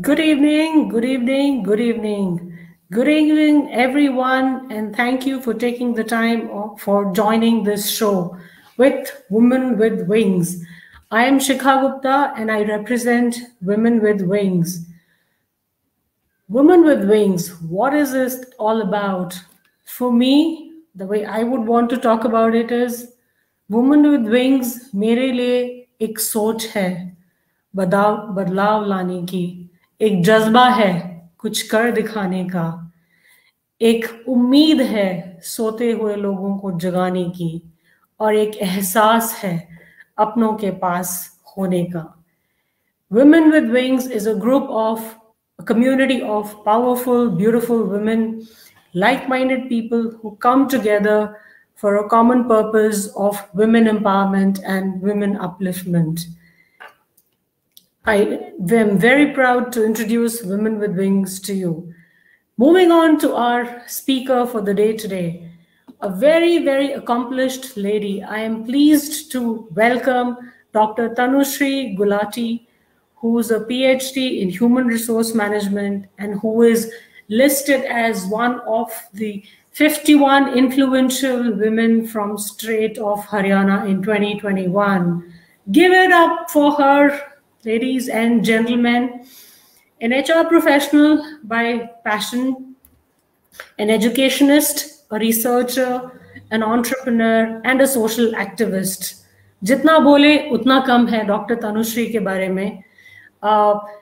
Good evening, good evening, good evening. Good evening, everyone, and thank you for taking the time for joining this show with Women with Wings. I am Shikha Gupta and I represent Women with Wings. Women with Wings, what is this all about? For me, the way I would want to talk about it is Women with Wings मेरे लिए एक सोच है बदलाव लाने की एक जज्बा है कुछ कर दिखाने का एक उम्मीद है सोते हुए लोगों को जगाने की और एक एहसास है अपनों के पास होने का Women with Wings is a community of powerful, beautiful women, like-minded people who come together for a common purpose of women empowerment and women upliftment. I am very proud to introduce Women with Wings to you. Moving on to our speaker for the day today, a very, very accomplished lady. I am pleased to welcome Dr. Tanushree Gulati, who is a PhD in Human Resource Management and who is listed as one of the 51 influential women from state of Haryana in 2021. Give it up for her, ladies and gentlemen. An HR professional by passion, an educationist, a researcher, an entrepreneur, and a social activist. Jitna bole, utna kam hai Dr. Tanushree ke bare mein.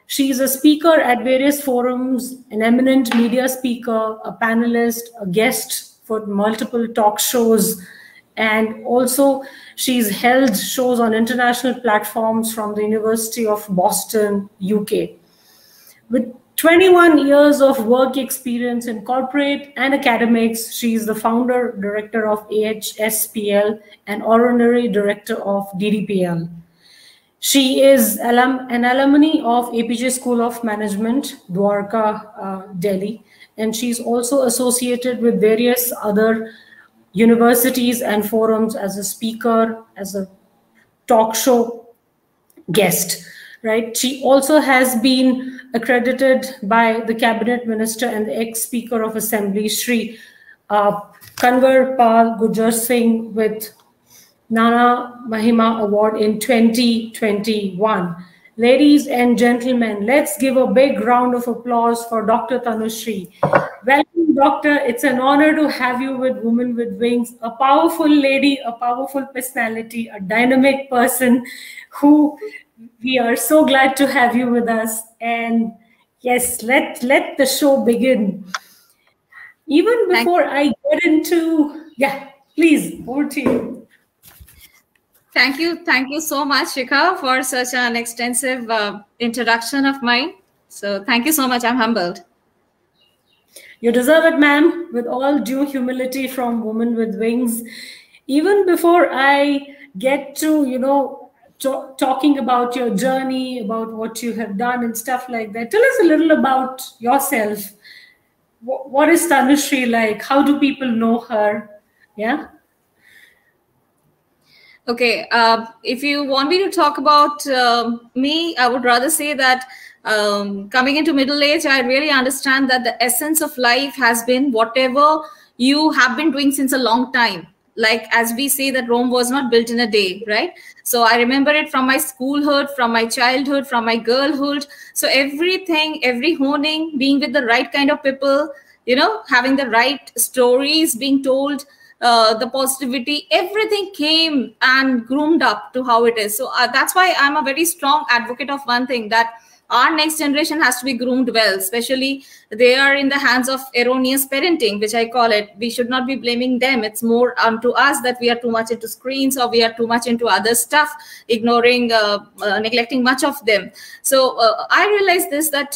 She is a speaker at various forums, an eminent media speaker, a panelist, a guest for multiple talk shows, and also she's held shows on international platforms from the University of Boston, UK. With 21 years of work experience in corporate and academics, she is the founder, director of AHSPL and honorary director of DDPL. She is an alumni of APJ School of Management, Dwarka, Delhi, and she's also associated with various other universities and forums as a speaker, as a talk show guest, right? She also has been accredited by the cabinet minister and the ex-speaker of assembly, Shri Kanwar Pal Gujjar Singh, with Nana Mahima Award in 2021. Ladies and gentlemen, let's give a big round of applause for Dr. Tanushree. Welcome, Doctor. It's an honor to have you with Women with Wings, a powerful lady, a powerful personality, a dynamic person who we are so glad to have you with us. And yes, let the show begin. Even before I get into, please, over to you. Thank you so much, Shikha, for such an extensive introduction of mine. So thank you so much. I'm humbled. You deserve it, ma'am, with all due humility from Women with Wings. Even before I get to, talking about your journey, about what you have done and stuff like that, tell us a little about yourself. What is Tanushree like? How do people know her? Yeah. Okay, if you want me to talk about me, I would rather say that coming into middle age, I really understand that the essence of life has been whatever you have been doing since a long time. Like, as we say, that Rome was not built in a day, right? So I remember it from my schoolhood, from my childhood, from my girlhood. So everything, every honing, being with the right kind of people, having the right stories being told, the positivity, everything came and groomed up to how it is. So that's why I'm a very strong advocate of one thing, that our next generation has to be groomed well, especially they are in the hands of erroneous parenting, which I call it. We should not be blaming them. It's more onto us that we are too much into screens or we are too much into other stuff, ignoring, neglecting much of them. So I realized this, that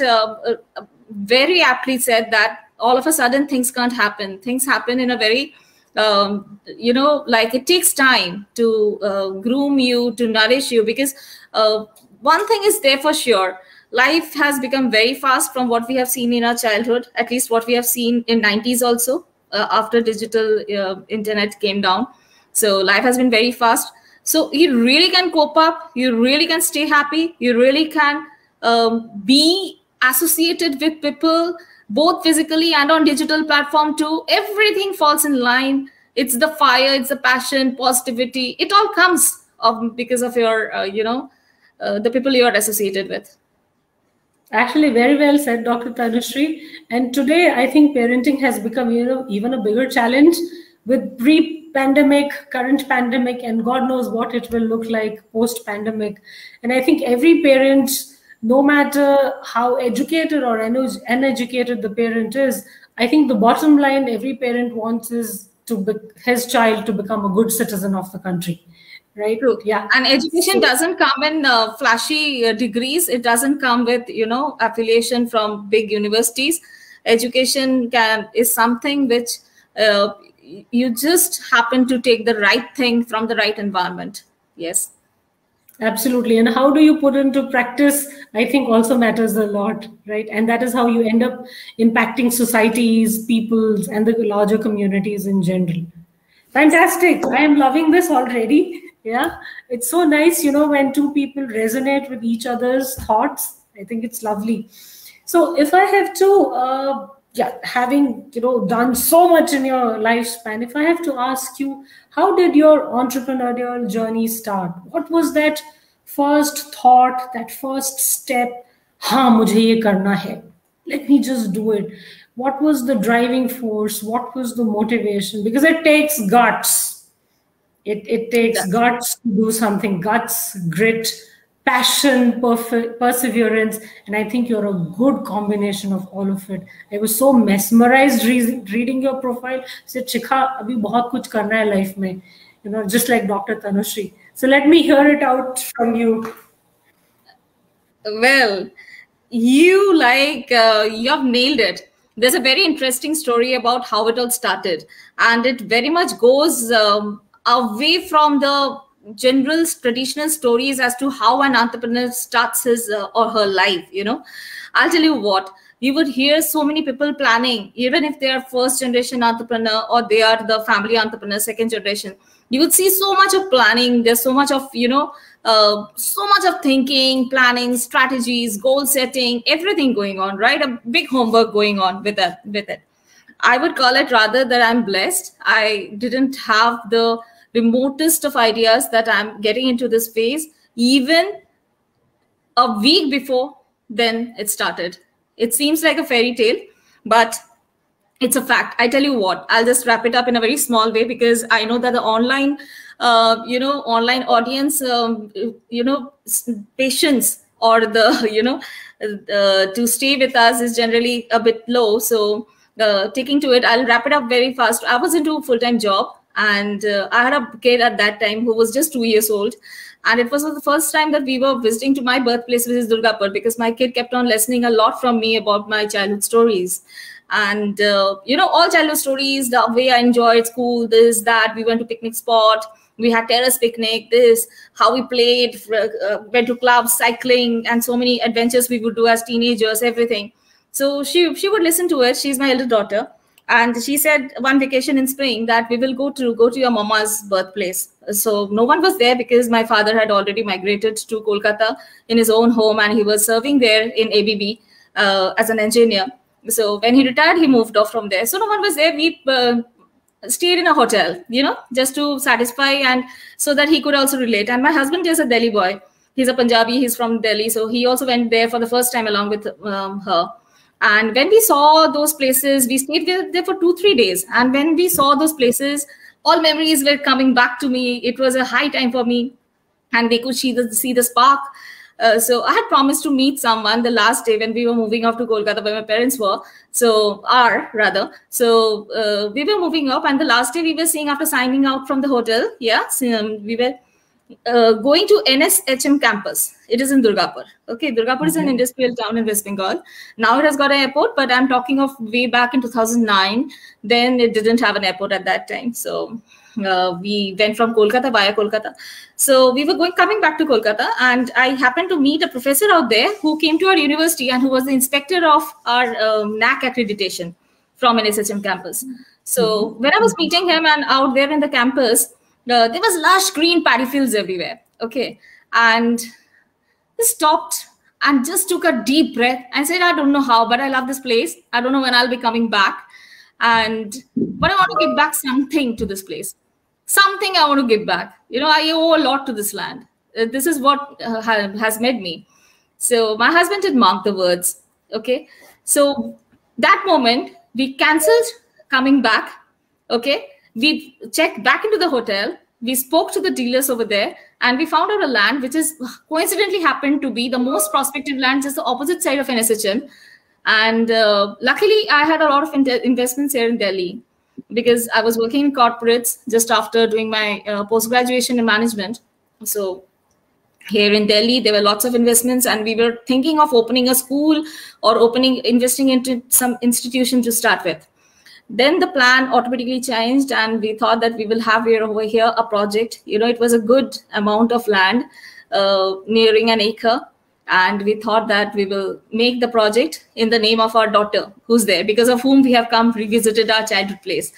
very aptly said, that all of a sudden things can't happen. Things happen in a very like it takes time to groom you, to nourish you, because one thing is there for sure. Life has become very fast from what we have seen in our childhood, at least what we have seen in 90s also, after digital internet came down. So life has been very fast. So you really can cope up, you really can stay happy, you really can be associated with people, both physically and on digital platform too. Everything falls in line. It's the fire, it's the passion, positivity. It all comes because of your, the people you are associated with. Actually, very well said, Dr. Tanushree. And today, I think parenting has become, even a bigger challenge with pre-pandemic, current pandemic, and God knows what it will look like post-pandemic. And I think every parent, no matter how educated or uneducated the parent is, I think the bottom line every parent wants is his child to become a good citizen of the country. Right. True. Yeah. And education doesn't come in flashy degrees. It doesn't come with, affiliation from big universities. Education is something which you just happen to take the right thing from the right environment. Yes. Absolutely. And how do you put into practice, I think also matters a lot, right? And that is how you end up impacting societies, peoples, and the larger communities in general. Fantastic. I am loving this already. Yeah. It's so nice, when two people resonate with each other's thoughts. I think it's lovely. So if I have to, having, done so much in your lifespan, if I have to ask you, how did your entrepreneurial journey start? What was that first thought, that first step? हाँ, मुझे ये करना है. Let me just do it. What was the driving force? What was the motivation? Because it takes guts. It takes guts to do something. Guts, grit, passion, perseverance. And I think you're a good combination of all of it. I was so mesmerized reading your profile. I said, Shikha, abhi bahut kuch karna hai life mein. Just like Dr. Tanushree. So let me hear it out from you. Well, you have nailed it. There's a very interesting story about how it all started, and it very much goes away from the general traditional stories as to how an entrepreneur starts his or her life. I'll tell you what, you would hear so many people planning, even if they are first generation entrepreneur or they are the family entrepreneur, second generation. You would see so much of planning. There's so much of so much of thinking, planning, strategies, goal setting, everything going on, right? A big homework going on with it. I would call it rather that I'm blessed. I didn't have the remotest of ideas that I'm getting into this phase. Even a week before then it started. It seems like a fairy tale, but it's a fact. I tell you what, I'll just wrap it up in a very small way because I know that the online online audience, patience or the, to stay with us is generally a bit low. So taking to it, I'll wrap it up very fast. I was into a full-time job and I had a kid at that time who was just 2 years old. And it was the first time that we were visiting to my birthplace, which is Durgapur, because my kid kept on listening a lot from me about my childhood stories. And, all childhood stories, the way I enjoyed school, this, that, we went to picnic spot, we had terrace picnic, this, how we played, went to clubs, cycling, and so many adventures we would do as teenagers, everything. So she would listen to it. She's my elder daughter. And she said one vacation in spring that we will go to your mama's birthplace. So no one was there because my father had already migrated to Kolkata in his own home and he was serving there in ABB as an engineer. So when he retired, he moved off from there. So no one was there. We stayed in a hotel, just to satisfy and so that he could also relate. And my husband is a Delhi boy. He's a Punjabi. He's from Delhi. So he also went there for the first time along with her. And when we saw those places, we stayed there for 2-3 days. And when we saw those places, all memories were coming back to me. It was a high time for me. And they could see the spark. So I had promised to meet someone the last day when we were moving off to Kolkata, where my parents were. So we were moving up. And the last day we were seeing after signing out from the hotel. Yeah, we were going to NSHM campus. It is in Durgapur. Okay, Durgapur is an industrial town in West Bengal. Now it has got an airport, but I'm talking of way back in 2009. Then it didn't have an airport at that time. So we went from Kolkata via Kolkata. So we were coming back to Kolkata, and I happened to meet a professor out there who came to our university and who was the inspector of our NAC accreditation from NSHM campus. So when I was meeting him and out there in the campus, there was lush green paddy fields everywhere. Okay. And he stopped and just took a deep breath and said, I don't know how, but I love this place. I don't know when I'll be coming back. But I want to give back something to this place. Something I want to give back. I owe a lot to this land. This is what has made me. So my husband did mark the words. Okay. So that moment we canceled coming back. Okay. We checked back into the hotel. We spoke to the dealers over there, and we found out a land which is coincidentally happened to be the most prospective land, just the opposite side of NSHM. And luckily, I had a lot of investments here in Delhi because I was working in corporates just after doing my post-graduation in management. So here in Delhi, there were lots of investments, and we were thinking of opening a school or investing into some institution to start with. Then the plan automatically changed, and we thought that we will have over here a project. It was a good amount of land, nearing an acre. And we thought that we will make the project in the name of our daughter, who's there, because of whom we have come revisited our childhood place.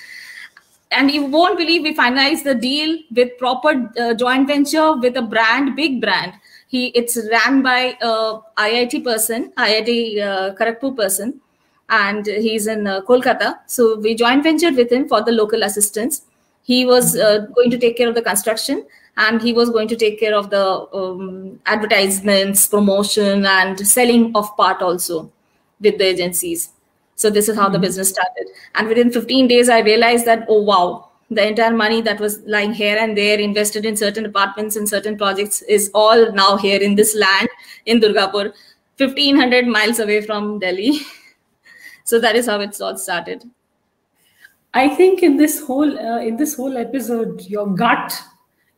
And you won't believe we finalized the deal with proper joint venture with a brand, big brand. It's ran by IIT person, IIT Kharagpur person. And he's in Kolkata. So we joint ventured with him for the local assistance. He was going to take care of the construction, and he was going to take care of the advertisements, promotion, and selling of part also with the agencies. So this is how the business started. And within 15 days, I realized that, oh, wow, the entire money that was lying here and there, invested in certain apartments and certain projects, is all now here in this land in Durgapur, 1,500 miles away from Delhi. So that is how it's all started. I think in this whole episode, your gut,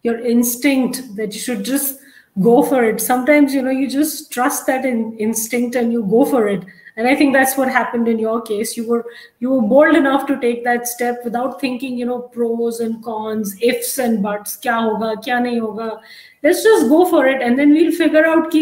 your instinct that you should just go for it. Sometimes you just trust that instinct and you go for it. And I think that's what happened in your case. You were bold enough to take that step without thinking pros and cons, ifs and buts, kya hoga, kya nahi hoga. Let's just go for it, and then we'll figure out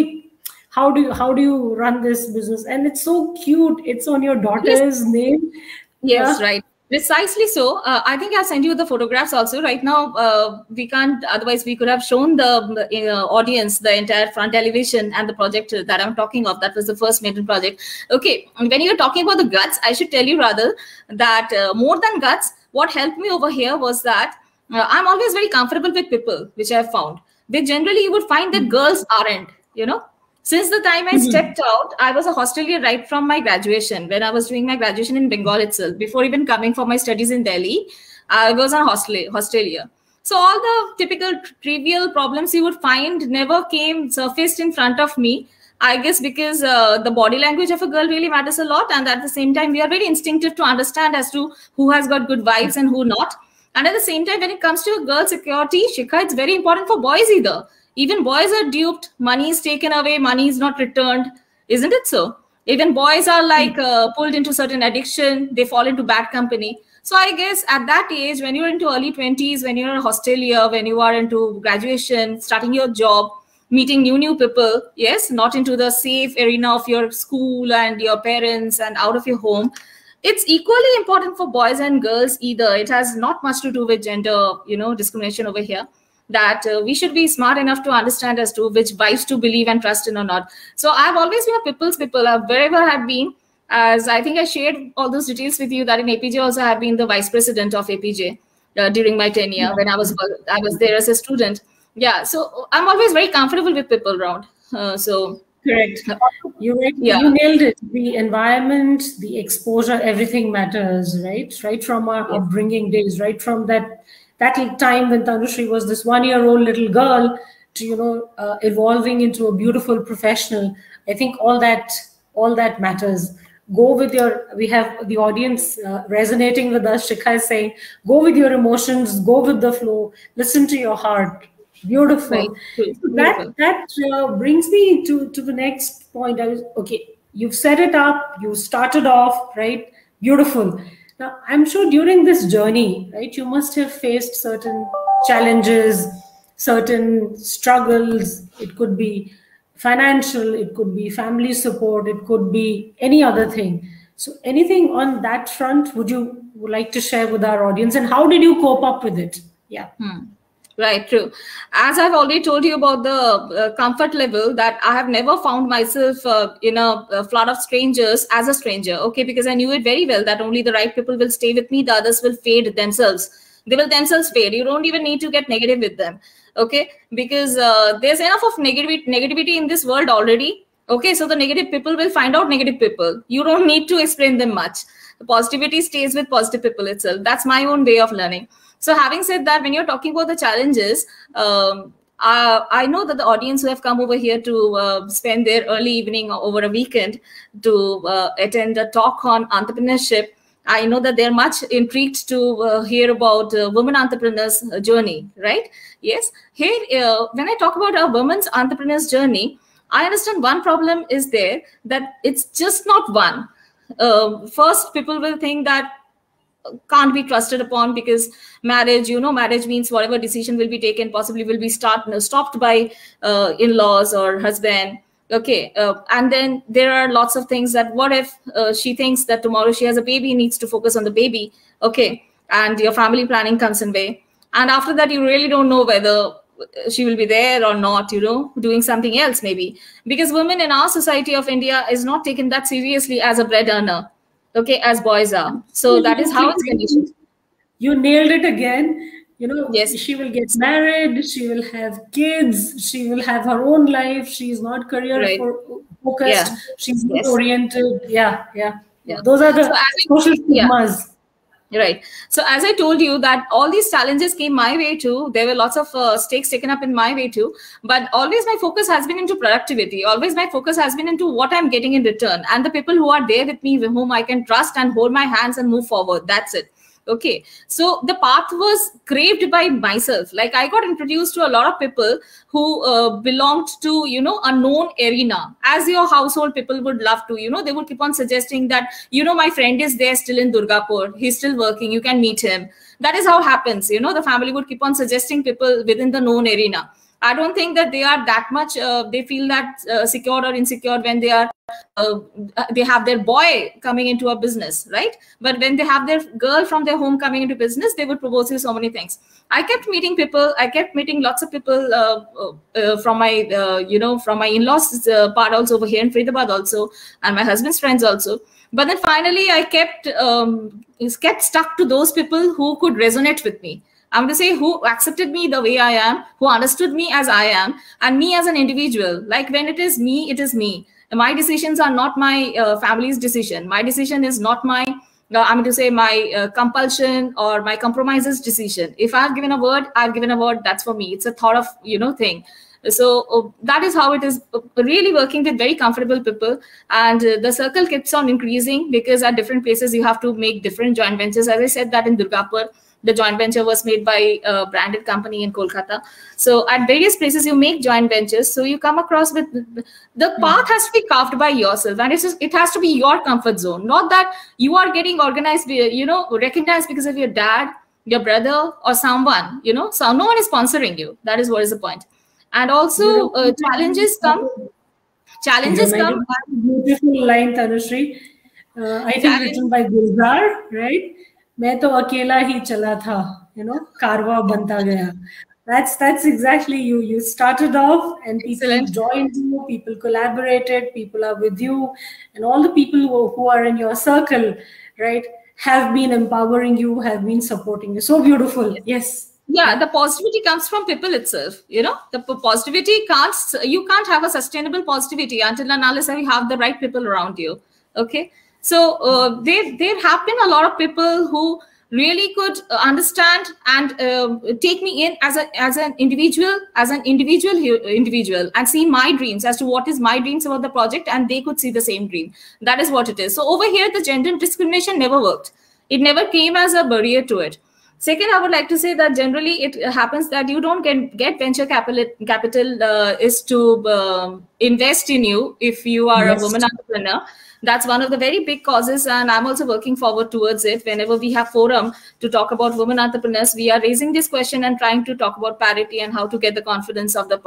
how do you run this business. And it's so cute. It's on your daughter's name. Yes, right. Precisely so. I think I'll send you the photographs also. Right now, we can't. Otherwise, we could have shown the audience the entire front elevation and the project that I'm talking of. That was the first maiden project. Okay. When you're talking about the guts, I should tell you rather that more than guts, what helped me over here was that I'm always very comfortable with people, which I've found. But generally, you would find that girls aren't, Since the time I stepped out, I was a hostelier right from my graduation. When I was doing my graduation in Bengal itself, before even coming for my studies in Delhi, I was a hostelier. So all the typical trivial problems you would find never surfaced in front of me. I guess because the body language of a girl really matters a lot. And at the same time, we are very instinctive to understand as to who has got good vibes and who not. And at the same time, when it comes to a girl security, Shikha, it's very important for boys either. Even boys are duped, money is taken away, money is not returned. Isn't it so? Even boys are pulled into certain addiction, they fall into bad company. So I guess at that age, when you're into early 20s, when you're a hostelier, when you are into graduation, starting your job, meeting new people, yes, not into the safe arena of your school and your parents and out of your home. It's equally important for boys and girls either. It has not much to do with gender, discrimination over here. That we should be smart enough to understand as to which vibes to believe and trust in or not. So I've always been a people's people. Wherever I've been, as I think I shared all those details with you, that in APJ also I have been the vice president of APJ during my tenure when I was there as a student. Yeah, so I'm always very comfortable with people around. Correct. You nailed it. The environment, the exposure, everything matters, right? Right from our upbringing days, right from that time when Tanushree was this 1-year-old little girl to evolving into a beautiful professional. I think all that matters. Go with we have the audience resonating with us. Shikha is saying, go with your emotions, go with the flow, listen to your heart. Beautiful. Right. That brings me to the next point. You've set it up, you started off, right? Beautiful. Now, I'm sure during this journey, right, you must have faced certain challenges, certain struggles. It could be financial, it could be family support, it could be any other thing. So anything on that front would like to share with our audience, and how did you cope up with it? Yeah. Right, true. As I've already told you about the comfort level, that I have never found myself in a flood of strangers as a stranger. Okay, because I knew it very well that only the right people will stay with me, the others will fade themselves. They will themselves fade. You don't even need to get negative with them. Okay, because there's enough of negativity in this world already. Okay, so the negative people will find out negative people. You don't need to explain them much. The positivity stays with positive people itself. That's my own way of learning. So having said that, when you're talking about the challenges, I know that the audience who have come over here to spend their early evening over a weekend to attend a talk on entrepreneurship, I know that they're much intrigued to hear about women entrepreneurs' journey, right? Yes. Here, when I talk about a women's entrepreneurs' journey, I understand one problem is there, that it's just not one. First, people will think that can't be trusted upon, because marriage, marriage means whatever decision will be taken possibly will be stopped by in-laws or husband. Okay, and then there are lots of things that what if she thinks that tomorrow she has a baby, needs to focus on the baby. Okay, and your family planning comes in way, and after that you really don't know whether she will be there or not, doing something else maybe, because women in our society of India is not taken that seriously as a bread earner. Okay, as boys are. So that is how it's conditioned. You nailed it again. Yes. She will get married, she will have kids, she will have her own life. She's not career focused. Yeah. She's not oriented. Yeah. Those are the social stigmas. Right. So as I told you that all these challenges came my way too. There were lots of stakes taken up in my way too. But always my focus has been into productivity. Always my focus has been into what I'm getting in return. And the people who are there with me, with whom I can trust and hold my hands and move forward. That's it. Okay, so the path was craved by myself. Like I got introduced to a lot of people who belonged to, a known arena, as your household people would love to, they would keep on suggesting that, my friend is there still in Durgapur. He's still working. You can meet him. That is how it happens. The family would keep on suggesting people within the known arena. I don't think that they are that much, they feel that secure or insecure when they are, they have their boy coming into a business, right? But when they have their girl from their home coming into business, they would propose you so many things. I kept meeting people. I kept meeting lots of people from my, from my in-laws part also over here in Faridabad also, and my husband's friends also. But then finally, I kept stuck to those people who could resonate with me. I'm going to say who accepted me the way I am, who understood me as I am, and me as an individual. Like when it is me, it is me. My decisions are not my family's decision. My decision is not my, I'm going to say my compulsion or my compromises decision. If I've given a word, I've given a word. That's for me. It's a thought of, thing. So that is how it is really working with very comfortable people. And the circle keeps on increasing because at different places, you have to make different joint ventures. As I said that in Durgapur, the joint venture was made by a branded company in Kolkata. So at various places, you make joint ventures. So you come across with the path has to be carved by yourself. And it has to be your comfort zone. Not that you are getting organized, recognized because of your dad, your brother, or someone, so no one is sponsoring you. That is what is the point. And also challenges come. Beautiful line, Tanushree. I think written by Gulzar, right? मैं तो अकेला ही चला था, कारवा बनता गया. That's exactly you. You started off and people joined you, people collaborated, people are with you, and all the people who are in your circle, right, have been empowering you, have been supporting you. So beautiful. Yes. Yeah, the positivity comes from people itself. The positivity you can't have a sustainable positivity until and unless you have the right people around you. Okay. So there have been a lot of people who really could understand and take me in as an individual, and see my dreams as to what is my dreams about the project, and they could see the same dream. That is what it is. So over here, the gender discrimination never worked. It never came as a barrier to it. Second, I would like to say that generally it happens that you don't get venture capital is to invest in you if you are a woman entrepreneur. That's one of the very big causes, and I'm also working forward towards it. Whenever we have forum to talk about women entrepreneurs, we are raising this question and trying to talk about parity and how to get the confidence of the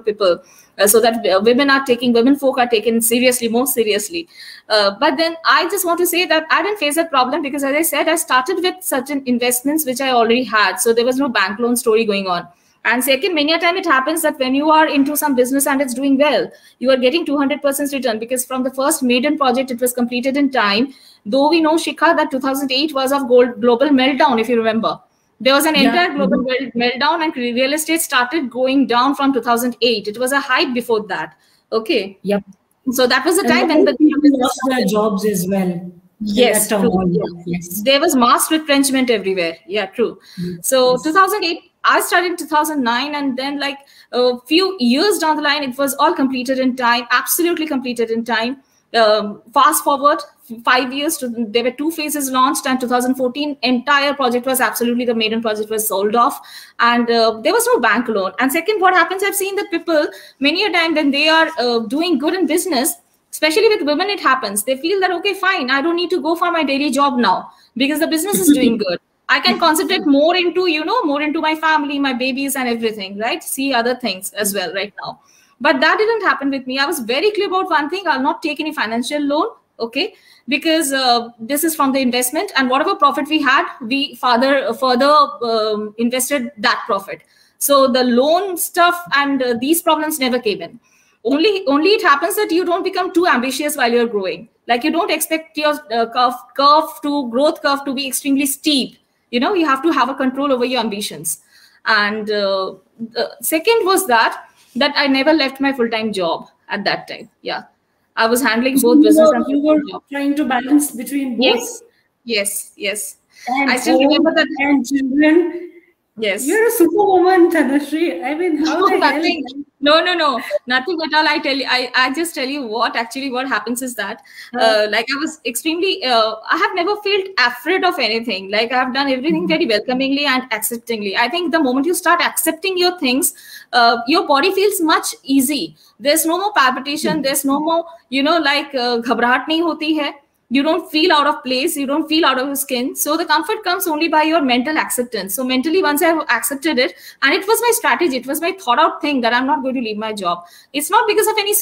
people, so that women folk are taken seriously, more seriously. But then I just want to say that I didn't face that problem because, as I said, I started with certain investments which I already had, so there was no bank loan story going on. And second, many a time it happens that when you are into some business and it's doing well, you are getting 200% return, because from the first maiden project, it was completed in time. Though we know, Shikha, that 2008 was of global meltdown, if you remember. There was an entire global meltdown, and real estate started going down from 2008. It was a hype before that. Okay. Yep. So that was the time when the people lost their jobs as well. Yes, true. Yes. There was mass retrenchment everywhere. Yeah, true. So 2008, I started in 2009, and then like a few years down the line, it was all completed in time, absolutely completed in time. Fast forward 5 years, there were 2 phases launched, and 2014 entire project was absolutely, the maiden project was sold off, and there was no bank loan. And second, what happens, I've seen that people many a time when they are doing good in business, especially with women, it happens. They feel that, okay, fine, I don't need to go for my daily job now because the business is doing good. I can concentrate more into, more into my family, my babies and everything, right? See other things as well right now. But that didn't happen with me. I was very clear about one thing. I'll not take any financial loan, okay? Because this is from the investment, and whatever profit we had, we further invested that profit. So the loan stuff and these problems never came in. Only it happens that you don't become too ambitious while you're growing. Like, you don't expect your growth curve to be extremely steep. You have to have a control over your ambitions. And second was that I never left my full-time job at that time. Yeah, I was handling both business and you were trying to balance between both. Yes. And I still remember that. And children. Yes. You're a superwoman, Tanushree. I mean, how the hell? No, nothing at all. I tell you, I just tell you what happens is that, like, I was extremely, I have never felt afraid of anything. Like, I have done everything very welcomingly and acceptingly. I think the moment you start accepting your things, your body feels much easy. There's no more palpitation. There's no more, like, ghabrahat nahi hoti hai. You don't feel out of place. You don't feel out of your skin. So the comfort comes only by your mental acceptance. So mentally, once I've accepted it, and it was my strategy, it was my thought out thing that I'm not going to leave my job. It's not because of any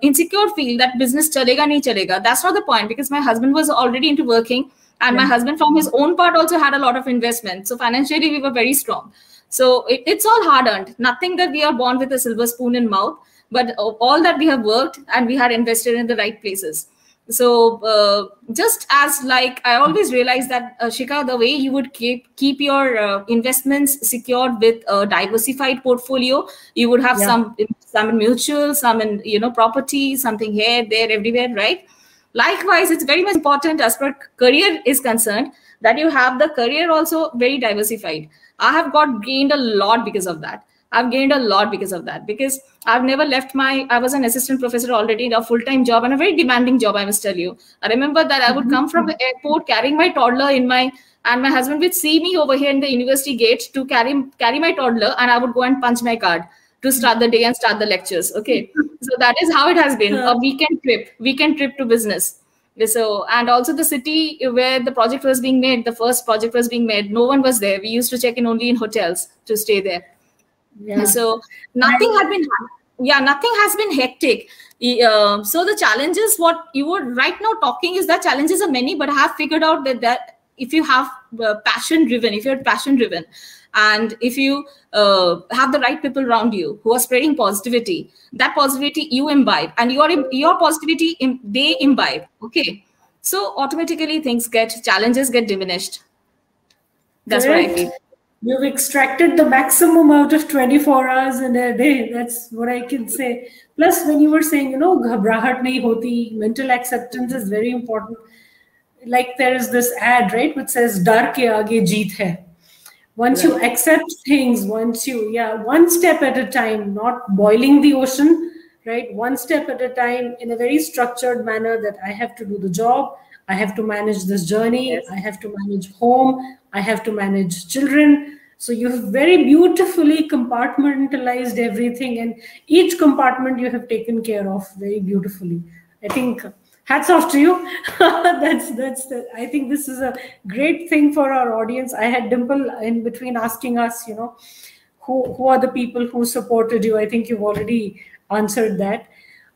insecure feel that business chalega nahi chalega. That's not the point, because my husband was already into working, and my husband from his own part also had a lot of investment. So financially, we were very strong. So it's all hard earned. Nothing that we are born with a silver spoon in mouth, but all that we have worked and we had invested in the right places. So just as, like, I always realized that, Shikha, the way you would keep your investments secured with a diversified portfolio, you would have some in mutual, some in property, something here, there, everywhere, right? Likewise, it's very much important as per career is concerned that you have the career also very diversified. I have gained a lot because of that. Because I've never left I was an assistant professor already in a full-time job, and a very demanding job, I must tell you. I remember that I would come from the airport carrying my toddler and my husband would see me over here in the university gate to carry my toddler, and I would go and punch my card to start the day and start the lectures. Okay. So that is how it has been. A weekend trip to business. So, and also the city where the project was being made, the first project was being made, no one was there. We used to check in only in hotels to stay there. Yeah. So nothing has been hectic. So the challenges, what you were right now talking is that challenges are many, but I have figured out that if you have passion driven, and if you have the right people around you who are spreading positivity, that positivity you imbibe, and your positivity they imbibe. Okay, so automatically challenges get diminished. That's what I feel. You've extracted the maximum out of 24 hours in a day. That's what I can say. Plus, when you were saying, ghabrahat nahi hoti, mental acceptance is very important. Like, there is this ad, right, which says, dar ke aage jeet hai. Once you accept things, one step at a time, not boiling the ocean, right? One step at a time in a very structured manner, that I have to do the job, I have to manage this journey, I have to manage home, I have to manage children. So you have very beautifully compartmentalized everything, and each compartment you have taken care of very beautifully. I think hats off to you. I think this is a great thing for our audience. I had Dimple in between asking us, who are the people who supported you? I think you've already answered that.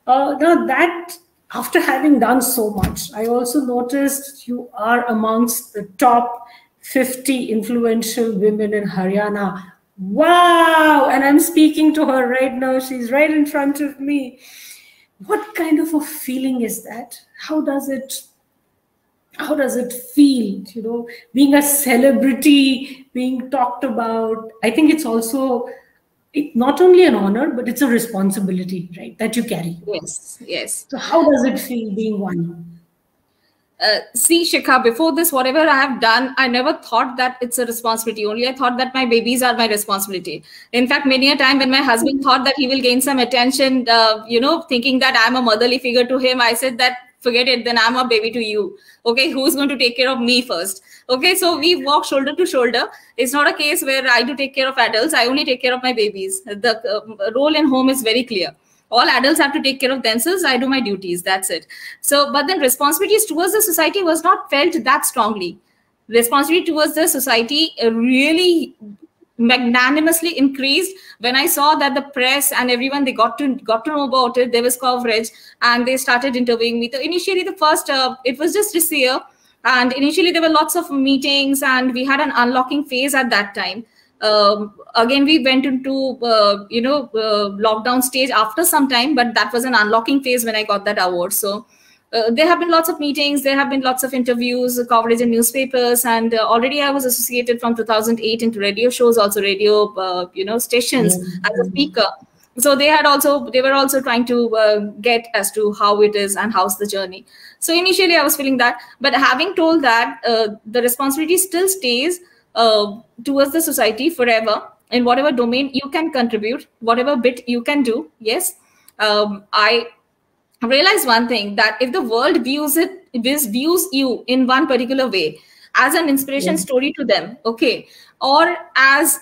Now that, after having done so much, I also noticed you are amongst the top 50 influential women in Haryana. Wow! I'm speaking to her right now. She's right in front of me. What kind of a feeling is that? How does it feel, being a celebrity, being talked about? I think it's also not only an honor, but it's a responsibility, right, that you carry. Yes, yes. So how does it feel being one? See, Shikha, before this, whatever I have done, I never thought that it's a responsibility. Only I thought that my babies are my responsibility. In fact, many a time when my husband thought that he will gain some attention, thinking that I'm a motherly figure to him, I said that forget it, then I'm a baby to you. Okay, who's going to take care of me first? Okay, so we walk shoulder to shoulder. It's not a case where I do take care of adults. I only take care of my babies. The role in home is very clear. All adults have to take care of themselves. I do my duties. That's it. So, but then responsibilities towards the society was not felt that strongly. Responsibility towards the society really magnanimously increased when I saw that the press and everyone, they got to know about it. There was coverage and they started interviewing me. So initially, the first it was just this year, and initially there were lots of meetings and we had an unlocking phase at that time. Again, we went into lockdown stage after some time, but that was an unlocking phase when I got that award. So there have been lots of meetings, there have been lots of interviews, coverage in newspapers, and already I was associated from 2008 into radio shows, also radio stations as a speaker. So they were also trying to get as to how it is and how's the journey. So initially I was feeling that, but having told that, the responsibility still stays towards the society forever. In whatever domain you can contribute, whatever bit you can do. Yes, I realize one thing, that if the world views you in one particular way, as an inspiration story to them, okay, or as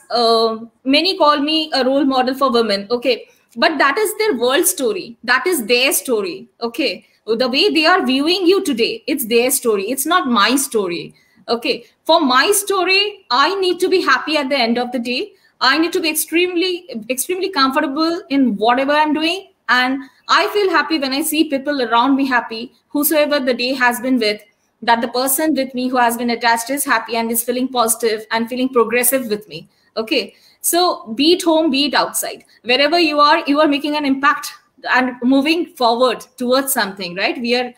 many call me a role model for women, okay, but that is their world story, that is their story, okay. The way they are viewing you today, it's their story, it's not my story. Okay, for my story, I need to be happy at the end of the day. I need to be extremely comfortable in whatever I'm doing. And I feel happy when I see people around me happy, whosoever the day has been with, that the person with me who has been attached is happy and is feeling positive and feeling progressive with me. Okay, so be it home, be it outside, wherever you are making an impact and moving forward towards something, right? We are,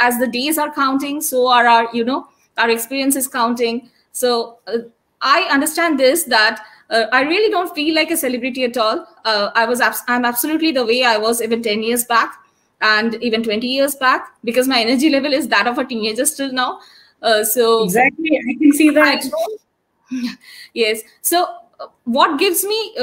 as the days are counting, so are our experience is counting. So I understand this, that I really don't feel like a celebrity at all. I'm absolutely the way I was even 10 years back and even 20 years back, because my energy level is that of a teenager still now. So exactly, I can see that. Yes. So what gives me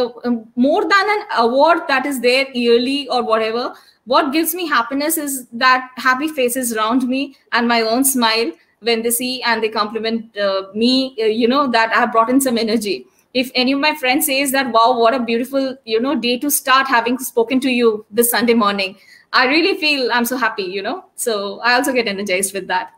more than an award that is there yearly or whatever, what gives me happiness is that happy faces around me and my own smile when they see and they compliment me, that I have brought in some energy. If any of my friends says that, wow, what a beautiful, day to start having spoken to you this Sunday morning, I really feel I'm so happy, So I also get energized with that.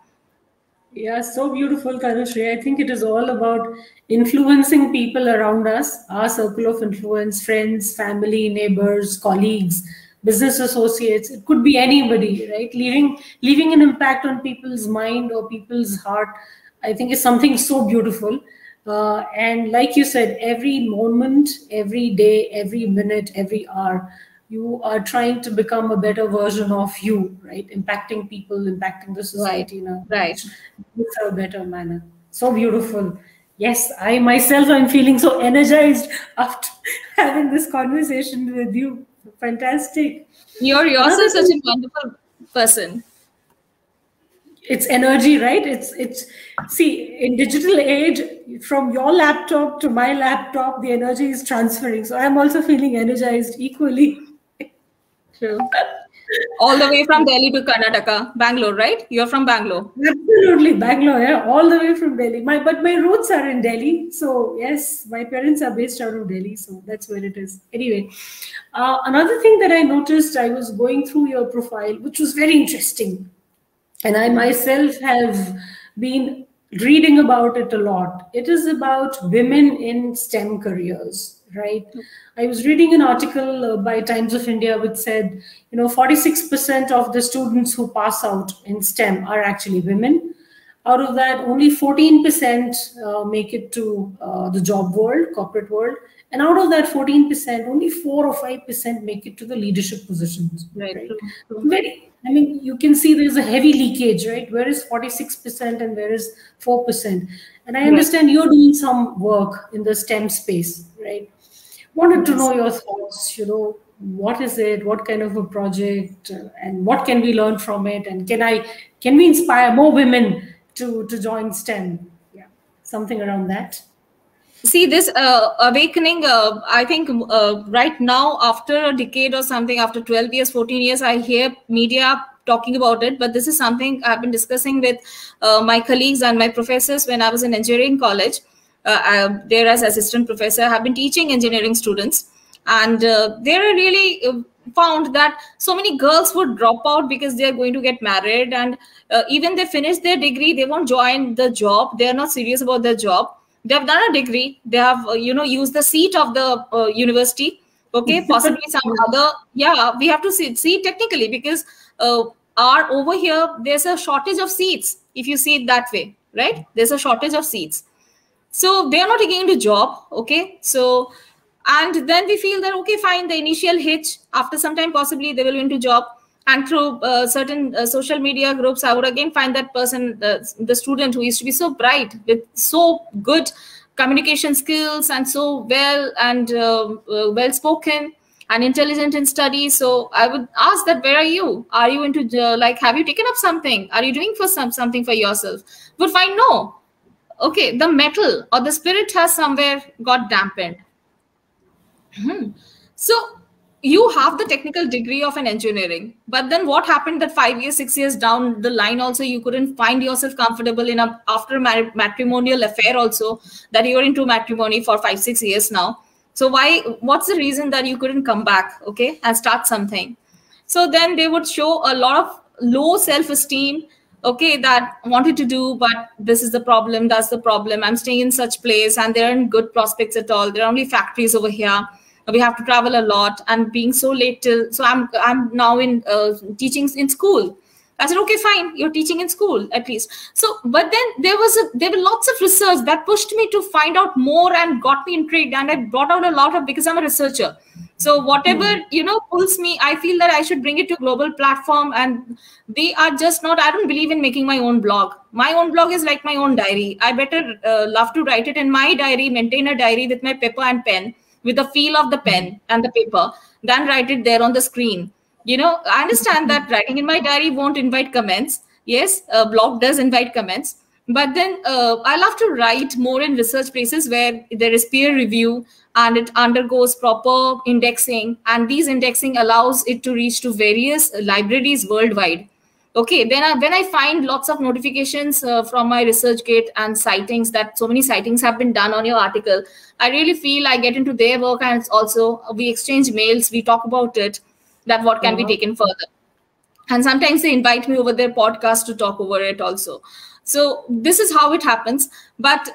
Yeah, so beautiful, Tanushree. I think it is all about influencing people around us, our circle of influence, friends, family, neighbors, colleagues, business associates. It could be anybody, right? Leaving an impact on people's mind or people's heart, I think is something so beautiful. And like you said, every moment, every day, every minute, every hour, you are trying to become a better version of you, right? Impacting people, impacting the society in a better manner. So beautiful. Yes, I myself am feeling so energized after having this conversation with you. Fantastic. You're yourself such a wonderful person. It's energy, right? It's see, in digital age, from your laptop to my laptop, the energy is transferring. So I'm also feeling energized equally. True. All the way from Delhi to Karnataka, Bangalore, right? You're from Bangalore. Absolutely, Bangalore, yeah. All the way from Delhi. But my roots are in Delhi. So yes, my parents are based out of Delhi. So that's where it is. Anyway, another thing that I noticed, I was going through your profile, which was very interesting. And I myself have been reading about it a lot. It is about women in STEM careers, right? I was reading an article by Times of India which said, 46% of the students who pass out in STEM are actually women. Out of that, only 14% make it to the job world, corporate world, And out of that 14%, only 4 or 5% make it to the leadership positions. Right. Right? True. Very, I mean, you can see there's a heavy leakage, right? Where is 46% and where is 4%? And I understand you're doing some work in the STEM space, right? Wanted to know your thoughts, what is it, what kind of a project, and what can we learn from it, and can we inspire more women to join STEM? Yeah, something around that. See, this awakening, I think right now, after a decade or something, after 12 years, 14 years, I hear media talking about it. But this is something I've been discussing with my colleagues and my professors when I was in engineering college. There as assistant professor, I have been teaching engineering students. And they really found that so many girls would drop out because they are going to get married. And even they finish their degree, they won't join the job. They are not serious about their job. They have done a degree. They have, used the seat of the university. Okay, possibly some other. Yeah, we have to see technically because over here there's a shortage of seats. If you see it that way, right? There's a shortage of seats, so they are not taking into job. Okay, so and then we feel that okay, fine. The initial hitch. After some time, possibly they will into job. And through certain social media groups, I would again find that person, the student who used to be so bright with so good communication skills and so well and well spoken and intelligent in studies. So I would ask that, where are you? Are you into have you taken up something? Are you doing for something for yourself? Would find no. Okay, the metal or the spirit has somewhere got dampened. So you have the technical degree of an engineering, but then what happened that 5 years, 6 years down the line also you couldn't find yourself comfortable in after matrimonial affair also, that you're into matrimony for 5, 6 years now. So what's the reason that you couldn't come back, okay, and start something? So then they would show a lot of low self-esteem, okay, that wanted to do, but this is the problem, that's the problem. I'm staying in such place and there aren't good prospects at all. There are only factories over here. We have to travel a lot and being so late till, so I'm now in teaching in school. I said, okay, fine, you're teaching in school at least. So, but then there were lots of research that pushed me to find out more and got me intrigued, and I brought out a lot of, because I'm a researcher. So whatever, pulls me, I feel that I should bring it to a global platform. And they are just not, I don't believe in making my own blog. My own blog is like my own diary. I better love to write it in my diary, maintain a diary with my paper and pen, with the feel of the pen and the paper, than write it there on the screen. I understand that writing in my diary won't invite comments. Yes, a blog does invite comments. But then I love to write more in research places where there is peer review and it undergoes proper indexing. And these indexing allows it to reach to various libraries worldwide. Okay, then when I find lots of notifications from my ResearchGate and sightings, that so many sightings have been done on your article, I really feel I get into their work, and it's also, we exchange mails, we talk about it, that what can be taken further. And sometimes they invite me over their podcast to talk over it also. So this is how it happens. But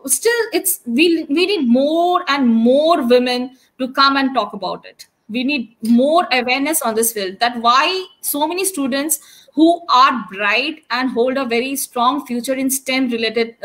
still, we need more and more women to come and talk about it. We need more awareness on this field, that why so many students who are bright and hold a very strong future in STEM related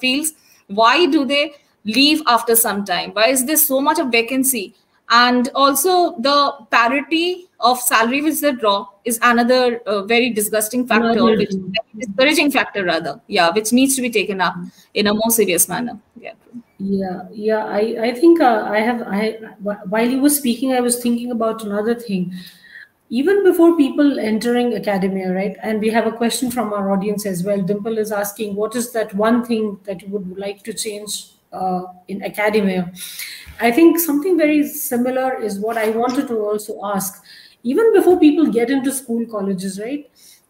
fields, why do they leave after some time? Why is there so much of vacancy? And also the parity of salary which they draw is another very disgusting factor, which discouraging factor rather, which needs to be taken up in a more serious manner. I think while you were speaking, I was thinking about another thing. Even before people entering academia, right? And we have a question from our audience as well. Dimple is asking, what is that one thing that you would like to change in academia? I think something very similar is what I wanted to also ask. Even before people get into school, colleges,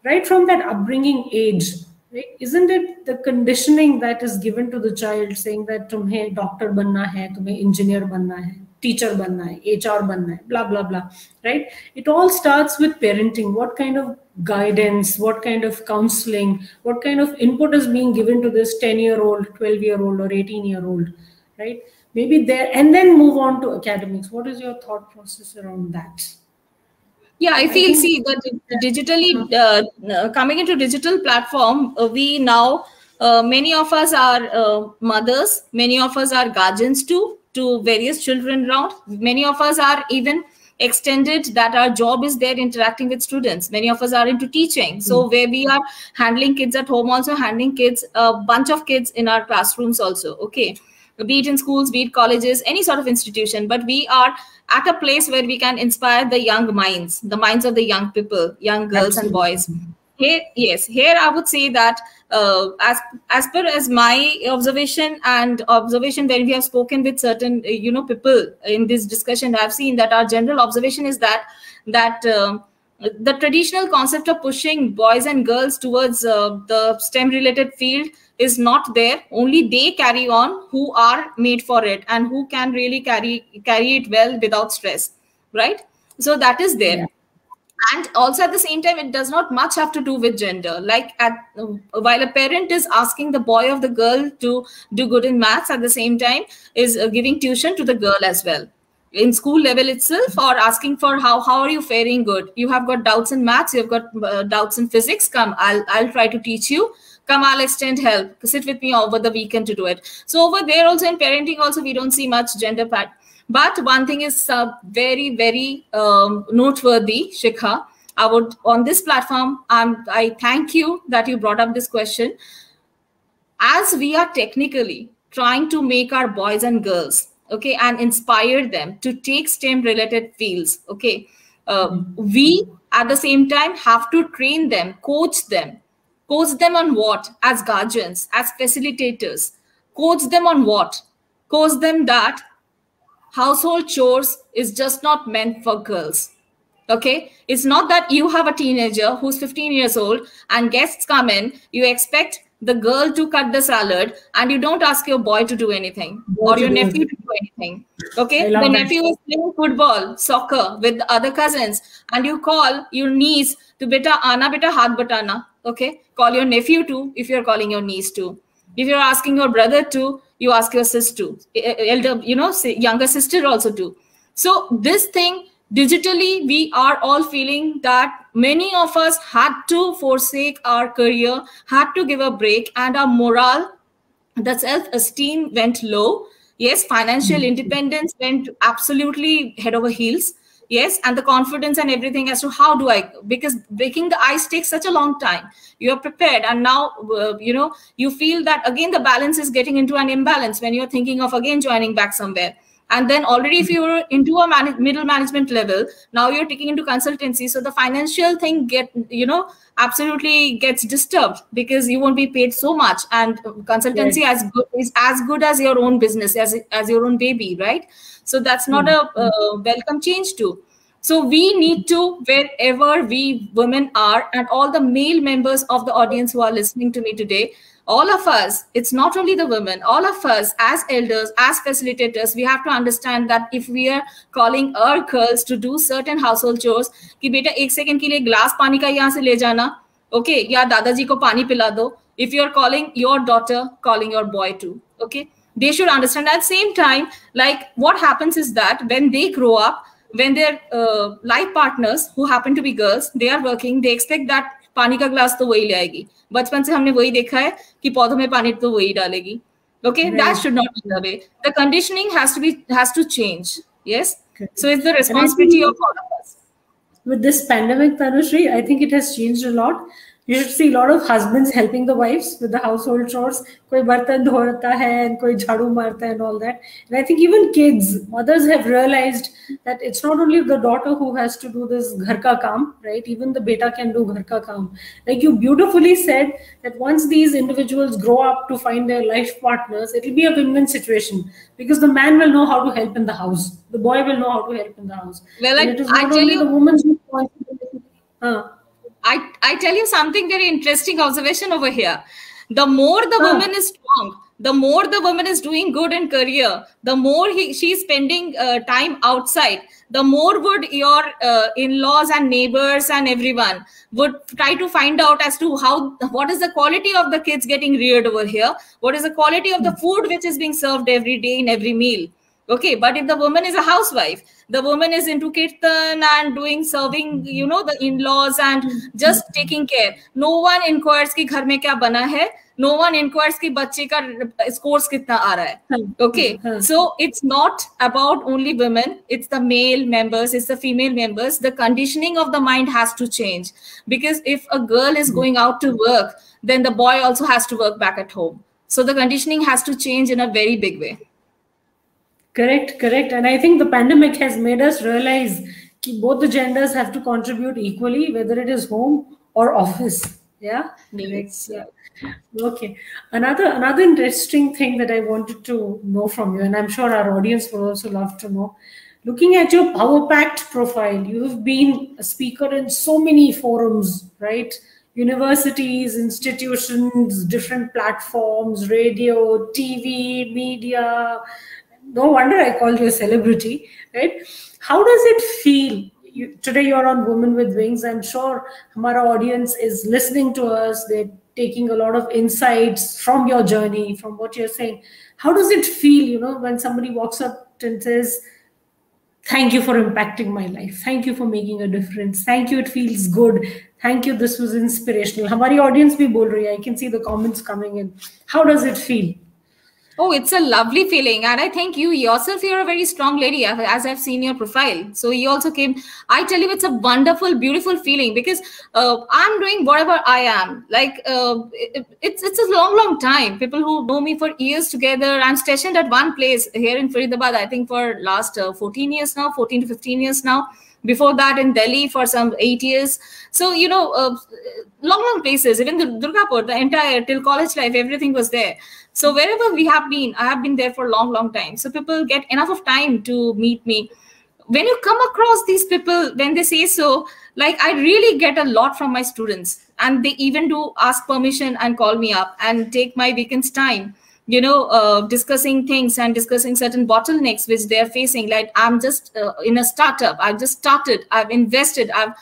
right from that upbringing age, right? Isn't it the conditioning that is given to the child, saying that tumhe doctor banna hai, tumhe engineer banna hai, teacher banna hai, HR banna hai, blah blah blah, right? It all starts with parenting. What kind of guidance, what kind of counseling, what kind of input is being given to this 10-year-old, 12-year-old, or 18-year-old, right? Maybe there, and then move on to academics. What is your thought process around that? Yeah, I feel, see, that digitally coming into digital platform, we now, many of us are mothers, many of us are guardians too. to various children around. Many of us are even extended that our job is there interacting with students. Many of us are into teaching. So where we are handling kids at home, also handling kids, a bunch of kids in our classrooms also, okay? Be it in schools, be it colleges, any sort of institution, but we are at a place where we can inspire the young minds, the minds of the young people, young girls and boys. Here I would say that as per as my observation when we have spoken with certain people in this discussion, I've seen that our general observation is that the traditional concept of pushing boys and girls towards the STEM related field is not there. Only they carry on who are made for it and who can really carry it well without stress, right? So that is there. Yeah. And also at the same time, it does not much have to do with gender. Like while a parent is asking the boy or the girl to do good in maths, at the same time is giving tuition to the girl as well. In school level itself, or asking for how are you faring good? You have got doubts in maths, you've got doubts in physics. Come, I'll try to teach you. Come, I'll extend help. Sit with me over the weekend to do it. So over there also in parenting also, we don't see much gender part. But one thing is very, very noteworthy, Shikha. I would, on this platform, I thank you that you brought up this question. As we are technically trying to make our boys and girls, okay, and inspire them to take STEM-related fields, okay, we at the same time have to train them, coach them on what? As guardians, as facilitators. Coach them on what? Coach them that household chores is just not meant for girls. Okay, it's not that you have a teenager who's 15 years old and guests come in, you expect the girl to cut the salad and you don't ask your boy to do anything or your nephew to do anything. Okay, the nephew is playing football, soccer with the other cousins, and you call your niece to beta ana beta haath batana. Okay, call your nephew too if you're calling your niece too. If you're asking your brother to, you ask your sister, elder, younger sister also too. So this thing, digitally, we are all feeling that many of us had to forsake our career, had to give a break, and our morale, the self-esteem went low. Yes, financial independence went absolutely head over heels. Yes, and the confidence and everything as to how do I, because breaking the ice takes such a long time. You are prepared, and now, you feel that again the balance is getting into an imbalance when you're thinking of again joining back somewhere. And then already if you're into a middle management level, now you're taking into consultancy. So the financial thing absolutely gets disturbed because you won't be paid so much. And consultancy is as good as your own business, as your own baby, right? So that's not a welcome change too. So we need to, wherever we women are, and all the male members of the audience who are listening to me today, all of us, it's not only the women, all of us as elders, as facilitators, we have to understand that if we are calling our girls to do certain household chores, कि बेटा 1 second के लिए glass पानी का यहाँ से ले जाना, okay, या दादाजी को पानी पिला दो. If you are calling your daughter, calling your boy too, okay, they should understand. At the same time, like what happens is that when they grow up, when their life partners who happen to be girls, they are working, they expect that पानी का glass तो वही ले आएगी. बचपन से हमने वही देखा है कि पौधों में पानी तो वही डालेगी. Okay, that should not be the way. The conditioning has to change. Yes. So it's the responsibility of all of us. With this pandemic, Tanushree, I think it has changed a lot. You should see a lot of husbands helping the wives with the household chores. Koi bartan dhota hai and koi jhadu marta and all that. And I think even kids, mothers have realized that it's not only the daughter who has to do this ghar ka kaam, right? Even the beta can do ghar ka kaam. Like you beautifully said, that once these individuals grow up to find their life partners, it will be a win-win situation because the man will know how to help in the house. The boy will know how to help in the house. Well, and it is not only the woman's responsibility. I tell you something very interesting observation over here. The more the woman is strong, the more the woman is doing good in career, the more she's spending time outside, the more would your in-laws and neighbors and everyone would try to find out as to what is the quality of the kids getting reared over here, what is the quality of the food which is being served every day in every meal. Okay, but if the woman is a housewife, the woman is into kirtan and doing serving, the in-laws and just taking care. No one inquires ki ghar mein kya bana hai. No one inquires ki bacche ka scores kitna aa raha hai. Okay, so it's not about only women. It's the male members, it's the female members. The conditioning of the mind has to change, because if a girl is going out to work, then the boy also has to work back at home. So the conditioning has to change in a very big way. Correct. And I think the pandemic has made us realize that both the genders have to contribute equally, whether it is home or office. Yeah. Yes. Yeah. Okay. Another interesting thing that I wanted to know from you, and I'm sure our audience will also love to know. Looking at your power-packed profile, you have been a speaker in so many forums, right? Universities, institutions, different platforms, radio, TV, media. No wonder I called you a celebrity, right? How does it feel? Today you're on Women with Wings. I'm sure our audience is listening to us. They're taking a lot of insights from your journey, from what you're saying. How does it feel, when somebody walks up and says, thank you for impacting my life. Thank you for making a difference. Thank you. It feels good. Thank you. This was inspirational. Hamari audience bhi bol rahi hai. I can see the comments coming in. How does it feel? Oh, it's a lovely feeling. And I think you yourself, you're a very strong lady, as I've seen your profile. So you also came. I tell you, it's a wonderful, beautiful feeling, because I'm doing whatever I am. Like, it's a long time. People who know me for years together. I'm stationed at one place here in Faridabad, I think for last 14 years now, 14 to 15 years now. Before that in Delhi for some 8 years. So, long places, even the Durgapur, the entire, till college life, everything was there. So wherever we have been, I have been there for a long time. So people get enough of time to meet me. When you come across these people, when they say so, like, I really get a lot from my students. And they even do ask permission and call me up and take my weekends time, discussing things and discussing certain bottlenecks which they're facing. Like, I'm just in a startup. I've just started. I've invested. I've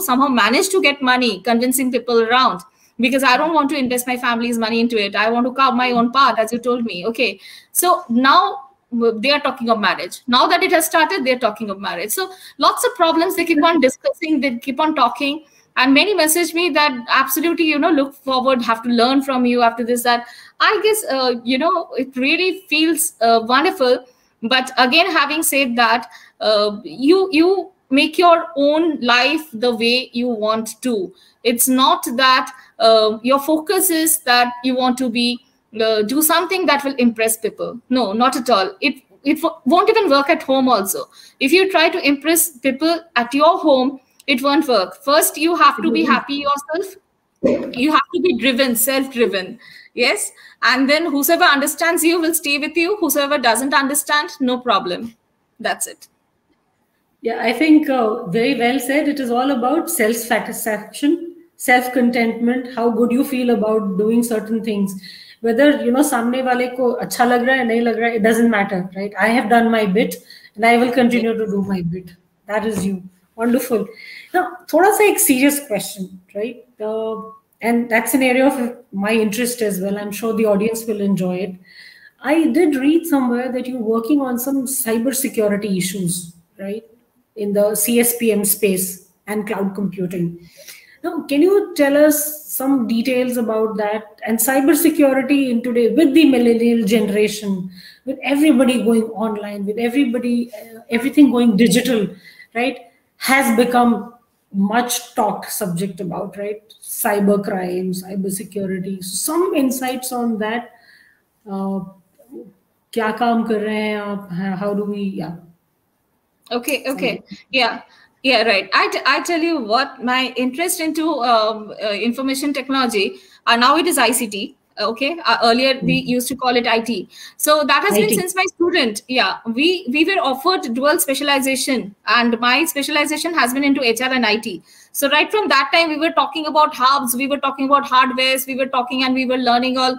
somehow managed to get money, convincing people around, because I don't want to invest my family's money into it. I want to carve my own path, as you told me. Okay. So now they are talking of marriage. Now that it has started, they're talking of marriage. So lots of problems they keep on discussing. They keep on talking. And many message me that absolutely, look forward, have to learn from you after this, that. I guess, it really feels wonderful. But again, having said that, you make your own life the way you want to. It's not that your focus is that you want to do something that will impress people. No, not at all. It won't even work at home also. If you try to impress people at your home, it won't work. First, you have to be happy yourself. You have to be driven, self-driven. Yes. And then whosoever understands you will stay with you. Whosoever doesn't understand, no problem. That's it. Yeah, I think very well said. It is all about self-satisfaction, self-contentment, how good you feel about doing certain things. Whether, samne wale ko acha lag raha hai, nahi lag raha hai, it doesn't matter, right? I have done my bit and I will continue to do my bit. That is you. Wonderful. Now, thoda sa ek serious question, right? And that's an area of my interest as well. I'm sure the audience will enjoy it. I did read somewhere that you're working on some cybersecurity issues, right? In the CSPM space and cloud computing. Now, can you tell us some details about that? And cybersecurity in today, with the millennial generation, with everybody going online, with everybody, everything going digital, right, has become much talked subject about, right? Cyber crime, cyber security. So some insights on that. Kya kaam kar rahe hain aap? How do we? Yeah. Okay. Yeah, right. I tell you what, my interest into information technology. Now it is ICT. Okay. Earlier we used to call it IT. So that has been since my student. Yeah. We were offered dual specialization, and my specialization has been into HR and IT. So right from that time, we were talking about hubs, we were talking about hardwares, we were talking and we were learning all,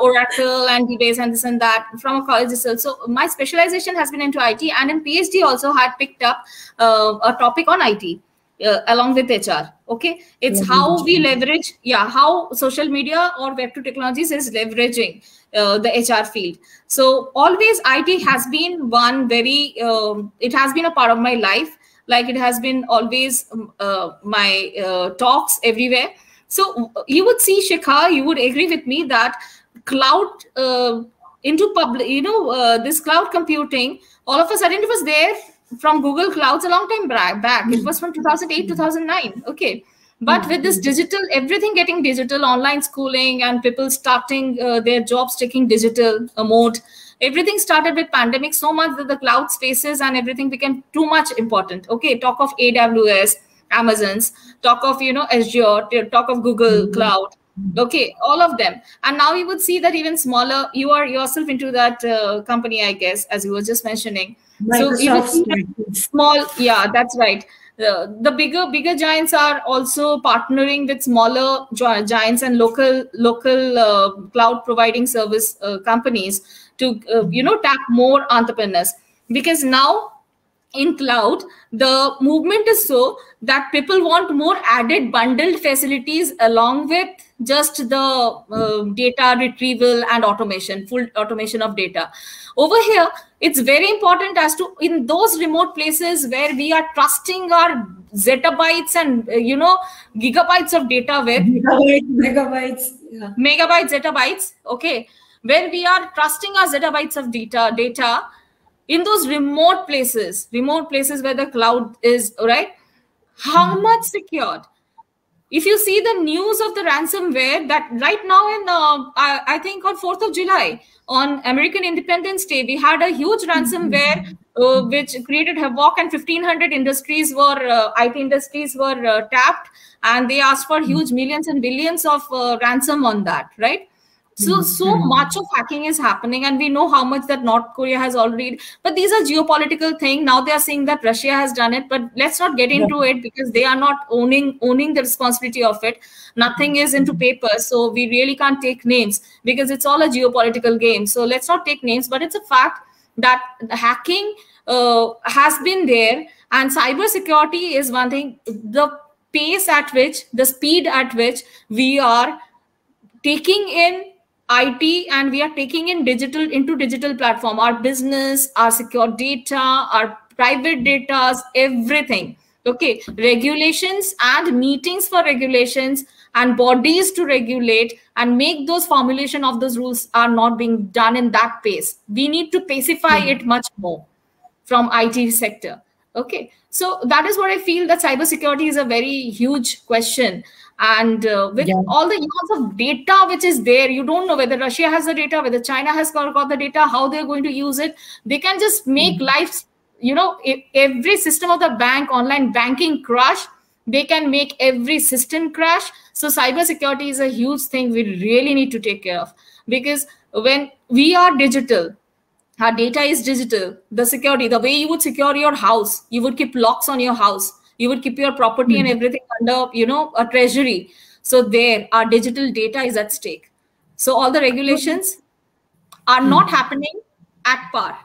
Oracle and DBase and this and that from a college itself. So my specialization has been into IT, and in PhD also had picked up a topic on IT. along with HR. Okay, it's how we leverage, how social media or Web2 technologies is leveraging the HR field. So always IT has been one very, it has been a part of my life. Like it has been always my talks everywhere. So you would see, Shikha, you would agree with me that cloud into public, this cloud computing, all of a sudden it was there from Google Clouds a long time back. It was from 2008, 2009. Okay. But with this digital, everything getting digital, online schooling, and people starting their jobs taking digital mode, everything started with pandemic so much that the cloud spaces and everything became too much important. Okay. Talk of AWS, Amazon's, talk of, Azure, talk of Google Cloud. Okay, all of them. And now you would see that even smaller, you are yourself into that company, I guess, as you were just mentioning. Microsoft, so you would see that small, that's right. The bigger giants are also partnering with smaller giants and local cloud providing service companies to tap more entrepreneurs, because now in cloud the movement is so that people want more added bundled facilities along with just the data retrieval and automation, full automation of data. Over here it's very important as to in those remote places where we are trusting our zettabytes and gigabytes of data with megabytes, megabytes, zettabytes, okay, where we are trusting our zettabytes of data in those remote places where the cloud is, right? How much secured? If you see the news of the ransomware that right now in, I think on 4th of July, on American Independence Day, we had a huge ransomware which created havoc, and 1,500 industries were, IT industries were tapped, and they asked for huge millions and billions of ransom on that, right? So much of hacking is happening, and we know how much that North Korea has already, but these are geopolitical things. Now they are saying that Russia has done it, but let's not get into it because they are not owning the responsibility of it. Nothing is into paper, so we really can't take names because it's all a geopolitical game. So let's not take names, but it's a fact that hacking has been there, and cybersecurity is one thing. The pace at which, the speed at which we are taking in IT and we are taking in digital platform, our business, our secure data, our private data, everything. Okay, regulations and meetings for regulations and bodies to regulate and make those formulation of those rules are not being done in that pace. We need to pacify it much more from IT sector. Okay, so that is what I feel, that cybersecurity is a very huge question. And with all the years of data which is there, you don't know whether Russia has the data, whether China has got the data, how they're going to use it. They can just make life, if every system of the bank, online banking crash, they can make every system crash. So cybersecurity is a huge thing we really need to take care of, because when we are digital, our data is digital, the security, the way you would secure your house, you would keep locks on your house, you would keep your property and everything under, a treasury. So there, our digital data is at stake. So all the regulations are not happening at par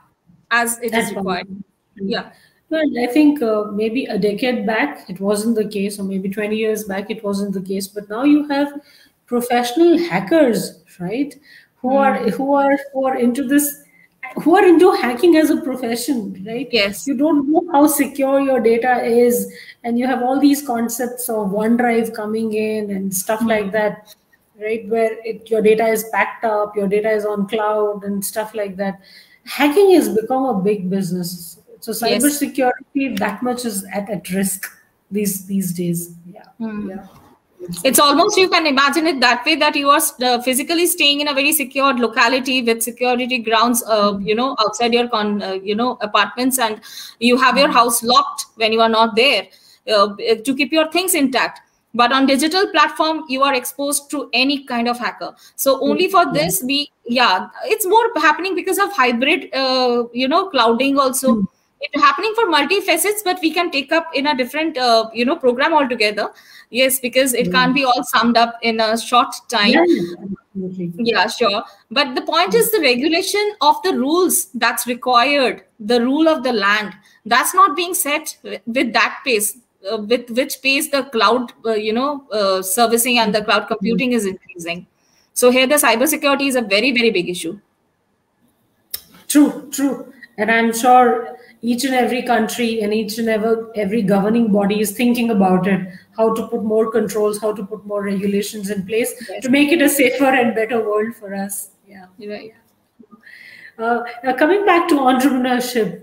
as it is required. Yeah. Well, I think maybe a decade back, it wasn't the case, or maybe 20 years back, it wasn't the case. But now you have professional hackers, right? Who are into this, who are into hacking as a profession, right? Yes. You don't know how secure your data is, and you have all these concepts of OneDrive coming in and stuff like that, right? Where your data is backed up, your data is on cloud and stuff like that. Hacking has become a big business. So cybersecurity, that much is at risk these days. Yeah. It's almost, you can imagine it that way, that you are physically staying in a very secured locality with security grounds, outside your apartments, and you have your house locked when you are not there to keep your things intact. But on digital platform, you are exposed to any kind of hacker. So only for this, it's more happening because of hybrid, clouding also. It's happening for multi-facets, but we can take up in a different, program altogether. Yes, because it can't be all summed up in a short time. Yeah, sure. But the point is the regulation of the rules that's required, the rule of the land, that's not being set with that pace. with which pace the cloud servicing and the cloud computing is increasing. So here the cybersecurity is a very, very big issue. True. And I'm sure each and every country and each and every governing body is thinking about it, how to put more controls, how to put more regulations in place to make it a safer and better world for us. Yeah. Right. Now coming back to entrepreneurship,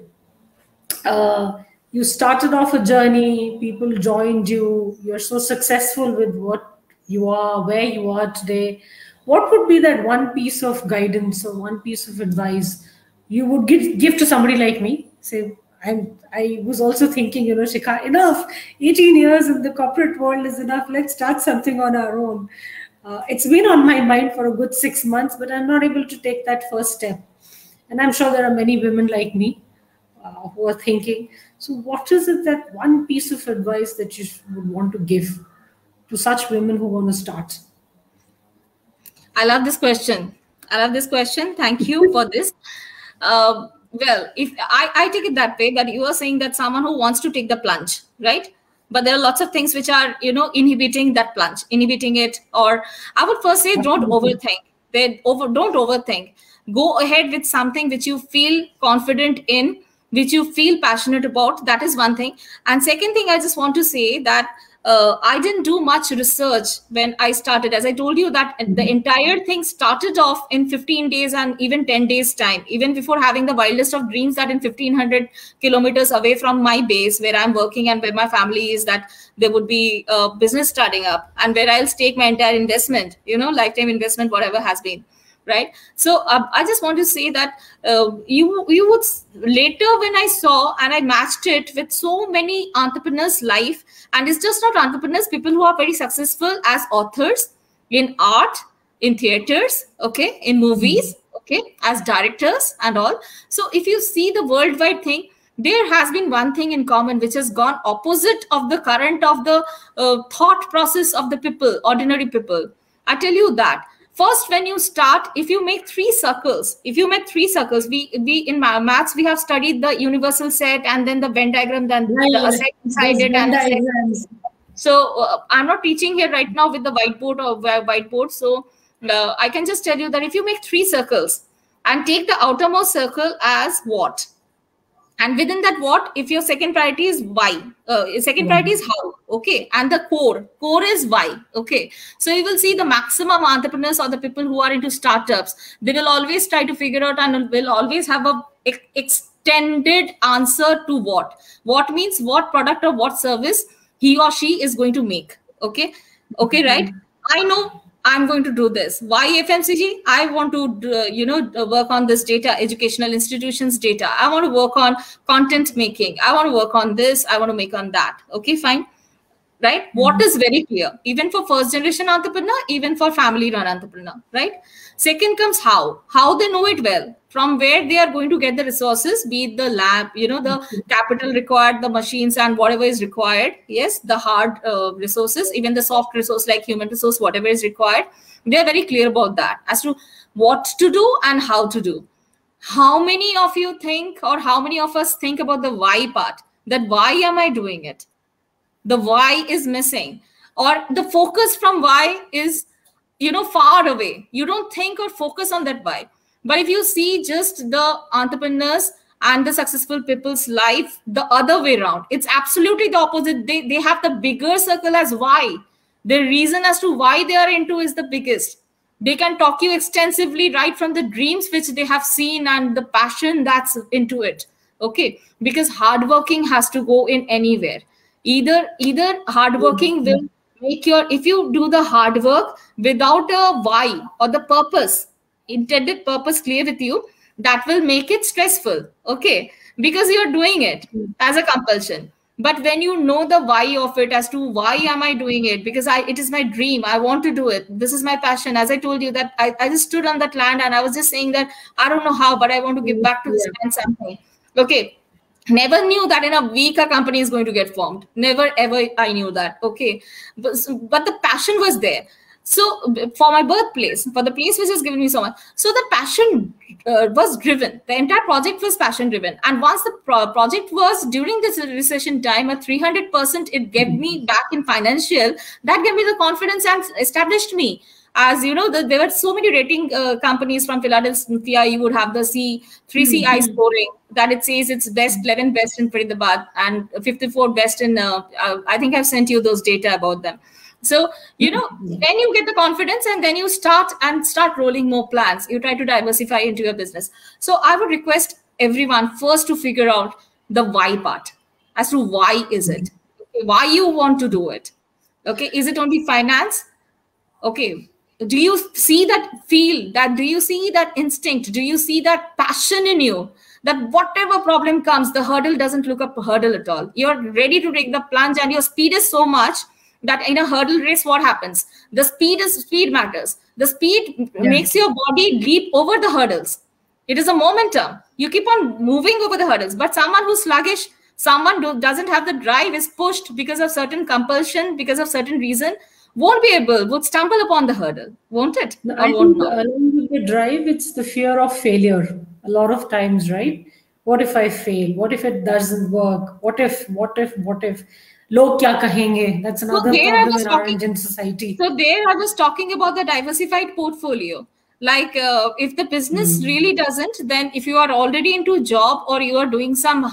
you started off a journey, people joined you, you're so successful with what you are, where you are today. What would be that one piece of guidance or one piece of advice you would give to somebody like me? Say, I was also thinking, Shikha, enough, 18 years in the corporate world is enough. Let's start something on our own. It's been on my mind for a good 6 months, but I'm not able to take that first step. And I'm sure there are many women like me who are thinking. So what is it, that one piece of advice that you would want to give to such women who want to start? I love this question. Thank you for this. Well, if I take it that way, that you are saying that someone who wants to take the plunge, right? But there are lots of things which are, inhibiting that plunge, inhibiting it. Or I would first say, don't overthink. Don't overthink. Go ahead with something which you feel confident in, which you feel passionate about. That is one thing. And second thing, I just want to say that I didn't do much research when I started. As I told you, that the entire thing started off in 15 days and even 10 days time, even before having the wildest of dreams that in 1500 kilometers away from my base where I'm working and where my family is, that there would be a business starting up and where I'll stake my entire investment, lifetime investment, whatever has been. Right. So I just want to say that you would later, when I saw and I matched it with so many entrepreneurs' life, and it's just not entrepreneurs, people who are very successful as authors in art, in theaters, okay, in movies, okay, as directors and all. So if you see the worldwide thing, there has been one thing in common which has gone opposite of the current of the thought process of the people, ordinary people. I tell you that. First, when you start, if you make three circles, we in maths, we have studied the universal set and then the Venn diagram, then the set inside it. And so I'm not teaching here right now with the whiteboard. So I can just tell you that if you make three circles and take the outermost circle as what, and within that what, if your second priority is why, second priority is how, okay, and the core is why, okay. So you will see the maximum entrepreneurs or the people who are into startups, they will always try to figure out and will always have a extended answer to what means what product or what service he or she is going to make, okay, right. I know I'm going to do this. Why FMCG? I want to, work on this data, educational institutions data. I want to work on content making. I want to work on this. I want to make on that. Okay, fine. Right? What is very clear, even for first generation entrepreneur, even for family run entrepreneur, right? Second comes how they know it well, from where they are going to get the resources, be it the lab, the capital required, the machines and whatever is required. Yes, the hard resources, even the soft resource like human resource, whatever is required. They are very clear about that as to what to do and how to do. How many of you think, or how many of us think about the why part, that why am I doing it? The why is missing, or the focus from why is, far away. You don't think or focus on that why. But if you see just the entrepreneurs and the successful people's life the other way around, it's absolutely the opposite. They have the bigger circle as why. The reason as to why they are into is the biggest. They can talk you extensively right from the dreams which they have seen and the passion that's into it. Okay, because hardworking has to go in anywhere. Either hardworking will make if you do the hard work without a why or the purpose, intended purpose clear with you, that will make it stressful, okay, because you're doing it as a compulsion. But when you know the why of it, as to why am I doing it, because it is my dream, I want to do it, this is my passion. As I told you that I just stood on that land and I was just saying that I don't know how, but I want to give back to this land something. Okay, never knew that in a week a company is going to get formed. Never ever I knew that. Okay, but the passion was there. So for my birthplace, for the place which has given me so much, so the passion was driven. The entire project was passion driven. And once the project was during this recession time at 300%, it gave me back in financial, that gave me the confidence and established me. As you know, there were so many rating companies from Philadelphia. You would have the 3CI scoring that it says it's best 11 best in Faridabad and 54 best in. I think I've sent you those data about them. So you know, when you get the confidence and then you start rolling more plans, you try to diversify into your business. So I would request everyone first to figure out the why part, as to why is it, why you want to do it. Okay, is it only finance? Okay. Do you see that feel that, do you see that instinct? Do you see that passion in you? That whatever problem comes, the hurdle doesn't look up a hurdle at all. You're ready to take the plunge and your speed is so much that in a hurdle race, what happens? The speed matters. The speed makes your body leap over the hurdles. It is a momentum. You keep on moving over the hurdles. But someone who's sluggish, someone who doesn't have the drive, is pushed because of certain compulsion, because of certain reason, would stumble upon the hurdle, won't it? No, I think along with the drive, it's the fear of failure a lot of times, right? What if I fail? What if it doesn't work? What if? Log kya kahenge? That's another problem in our Indian society. So there I was talking about the diversified portfolio. Like if the business really doesn't, then if you are already into a job or you are doing some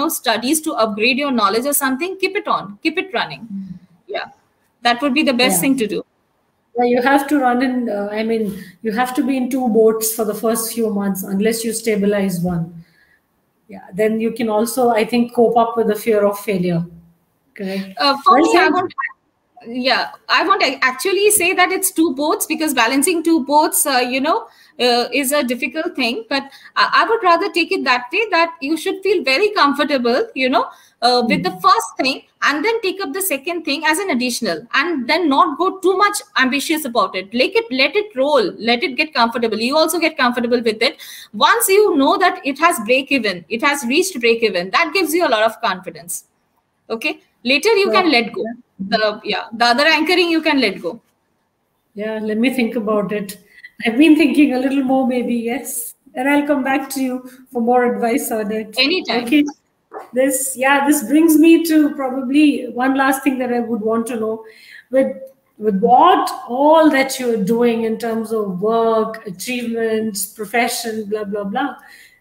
studies to upgrade your knowledge or something, keep it on, keep it running. Yeah. That would be the best thing to do. Yeah, you have to run in, you have to be in two boats for the first few months unless you stabilize one. Yeah, then you can also, I think, cope up with the fear of failure. Correct. For me, I want to actually say that it's two boats, because balancing two boats, is a difficult thing. But I would rather take it that way, that you should feel very comfortable, with the first thing, and then take up the second thing as an additional, and then not go too much ambitious about it. Let it roll, let it get comfortable. You also get comfortable with it. Once you know that it has reached break even, that gives you a lot of confidence. Okay, later you can let go. The other anchoring you can let go. Yeah, let me think about it. I've been thinking a little more, maybe. Yes, and I'll come back to you for more advice on it. Anytime. Okay. This brings me to probably one last thing that I would want to know. With what all that you're doing in terms of work, achievements, profession, blah, blah, blah,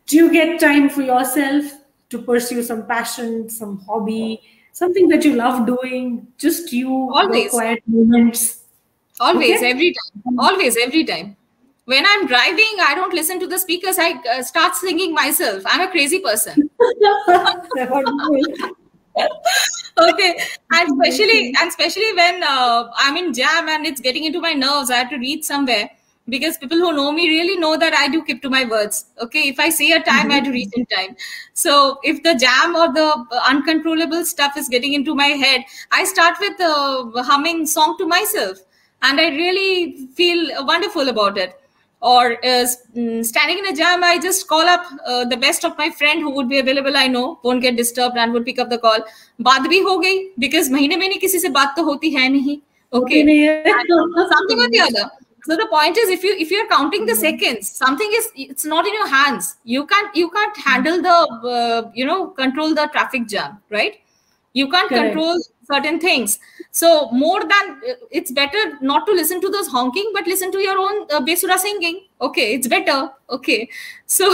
do you get time for yourself to pursue some passion, some hobby, something that you love doing, just you, always quiet moments? Always, every time. Always, every time. When I'm driving, I don't listen to the speakers. I start singing myself. I'm a crazy person. Okay, and especially when I'm in jam and it's getting into my nerves, I have to reach somewhere, because people who know me really know that I do keep to my words. Okay, if I say a time, I have to reach in time. So if the jam or the uncontrollable stuff is getting into my head, I start with humming song to myself, and I really feel wonderful about it. Or standing in a jam, I just call up the best of my friend who would be available. I know won't get disturbed and would pick up the call. Baat bhi ho gayi, because mahine mein kisi se baat to hoti hai nahi. Okay, something or the other. So the point is, if you're counting the seconds, it's not in your hands. You can't handle the control the traffic jam, right? You can't control certain things. So it's better not to listen to those honking, but listen to your own besura singing. Okay, it's better. Okay, so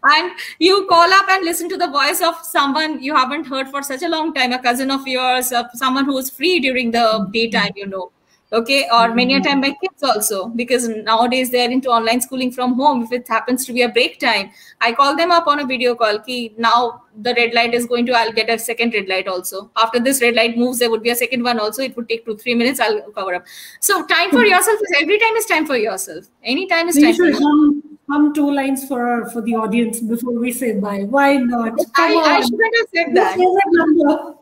and you call up and listen to the voice of someone you haven't heard for such a long time, a cousin of yours, someone who is free during the daytime, Okay, or many a time my kids also, because nowadays they're into online schooling from home. If it happens to be a break time, I call them up on a video call. Now the red light is I'll get a second red light also. After this red light moves, there would be a second one also. It would take 2-3 minutes. I'll cover up. So time for yourself is every time is time for yourself. Any time is time for yourself. Hum 2 lines for the audience before we say bye. Why not? I shouldn't have said that.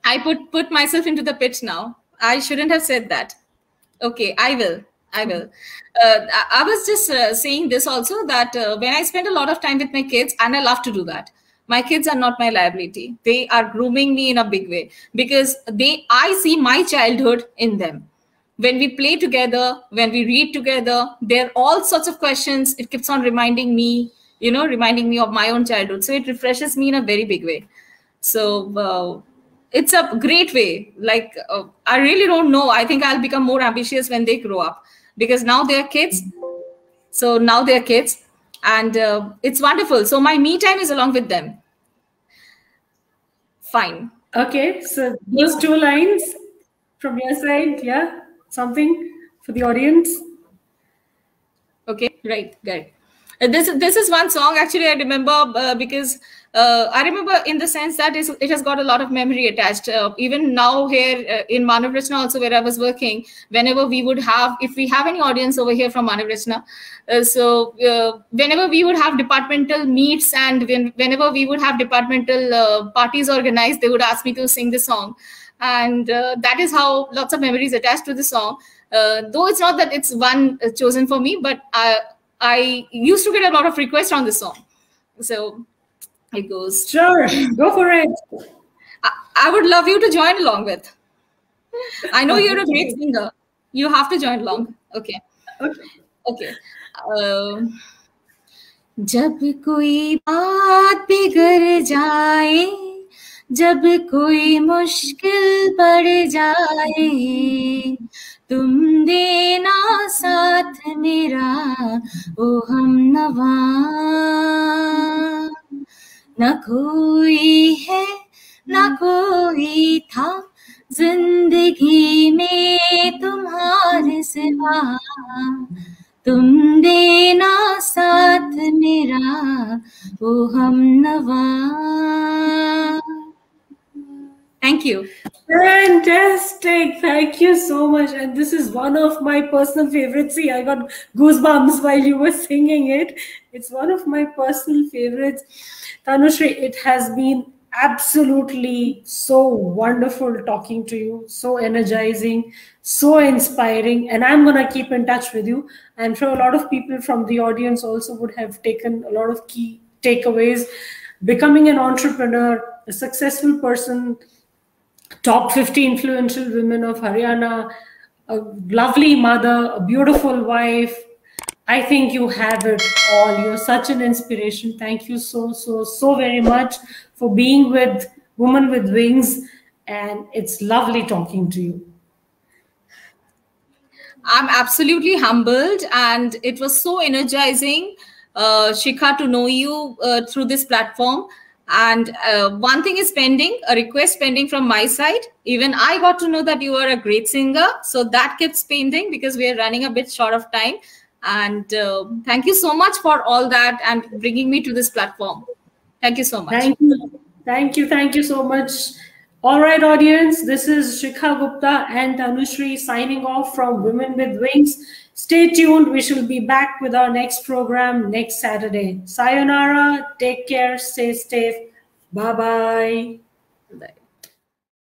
I put myself into the pitch now. I shouldn't have said that. Okay, I will. I was just saying this also, that when I spend a lot of time with my kids, and I love to do that. My kids are not my liability. They are grooming me in a big way, because I see my childhood in them. when we play together, when we read together, there are all sorts of questions. It keeps on reminding me, reminding me of my own childhood. So it refreshes me in a very big way. So it's a great way. Like, I really don't know. I think I'll become more ambitious when they grow up, because now they're kids. So now they're kids, and it's wonderful. So my me time is along with them. Fine. Okay, so those two lines from your side, yeah, something for the audience. Okay, right. This is one song actually I remember, because I remember in the sense that it has got a lot of memory attached. Even now here in Manav Rachna also, where I was working, whenever we would have, if we have any audience over here from Manav Rachna, whenever we would have departmental meets, and whenever we would have departmental parties organized, they would ask me to sing the song. And that is how lots of memories attached to the song. Though it's not that it's one chosen for me, but I used to get a lot of requests on this song. So it goes. Sure, go for it. I would love you to join along with. I know you're a great singer. You have to join along. Okay. Okay. जब कोई बात बिगड़ जाए, जब कोई मुश्किल पड़ जाए, तुम देना साथ मेरा ओ हमनवा। न कोई है न कोई था जिंदगी में तुम्हारे सिवा, तुम देना साथ मेरा ओ हमनवा। Thank you. Fantastic. Thank you so much. And this is one of my personal favorites. See, I got goosebumps while you were singing it. It's one of my personal favorites. Tanushree, it has been absolutely so wonderful talking to you, so energizing, so inspiring. And I'm going to keep in touch with you. I'm sure a lot of people from the audience also would have taken a lot of key takeaways. Becoming an entrepreneur, a successful person, top 50 influential women of Haryana, a lovely mother, a beautiful wife. I think you have it all. You're such an inspiration. Thank you so very much for being with Women with Wings. And it's lovely talking to you. I'm absolutely humbled, and it was so energizing, Shikha, to know you through this platform. And one thing is pending, a request pending from my side. Even I got to know that you are a great singer. So that keeps pending because we are running a bit short of time. And thank you so much for all that and bringing me to this platform. Thank you so much. Thank you so much. All right, audience, this is Shikha Gupta and Tanushree signing off from Women with Wings. Stay tuned. We shall be back with our next program next Saturday. Sayonara. Take care. Stay safe. Bye-bye.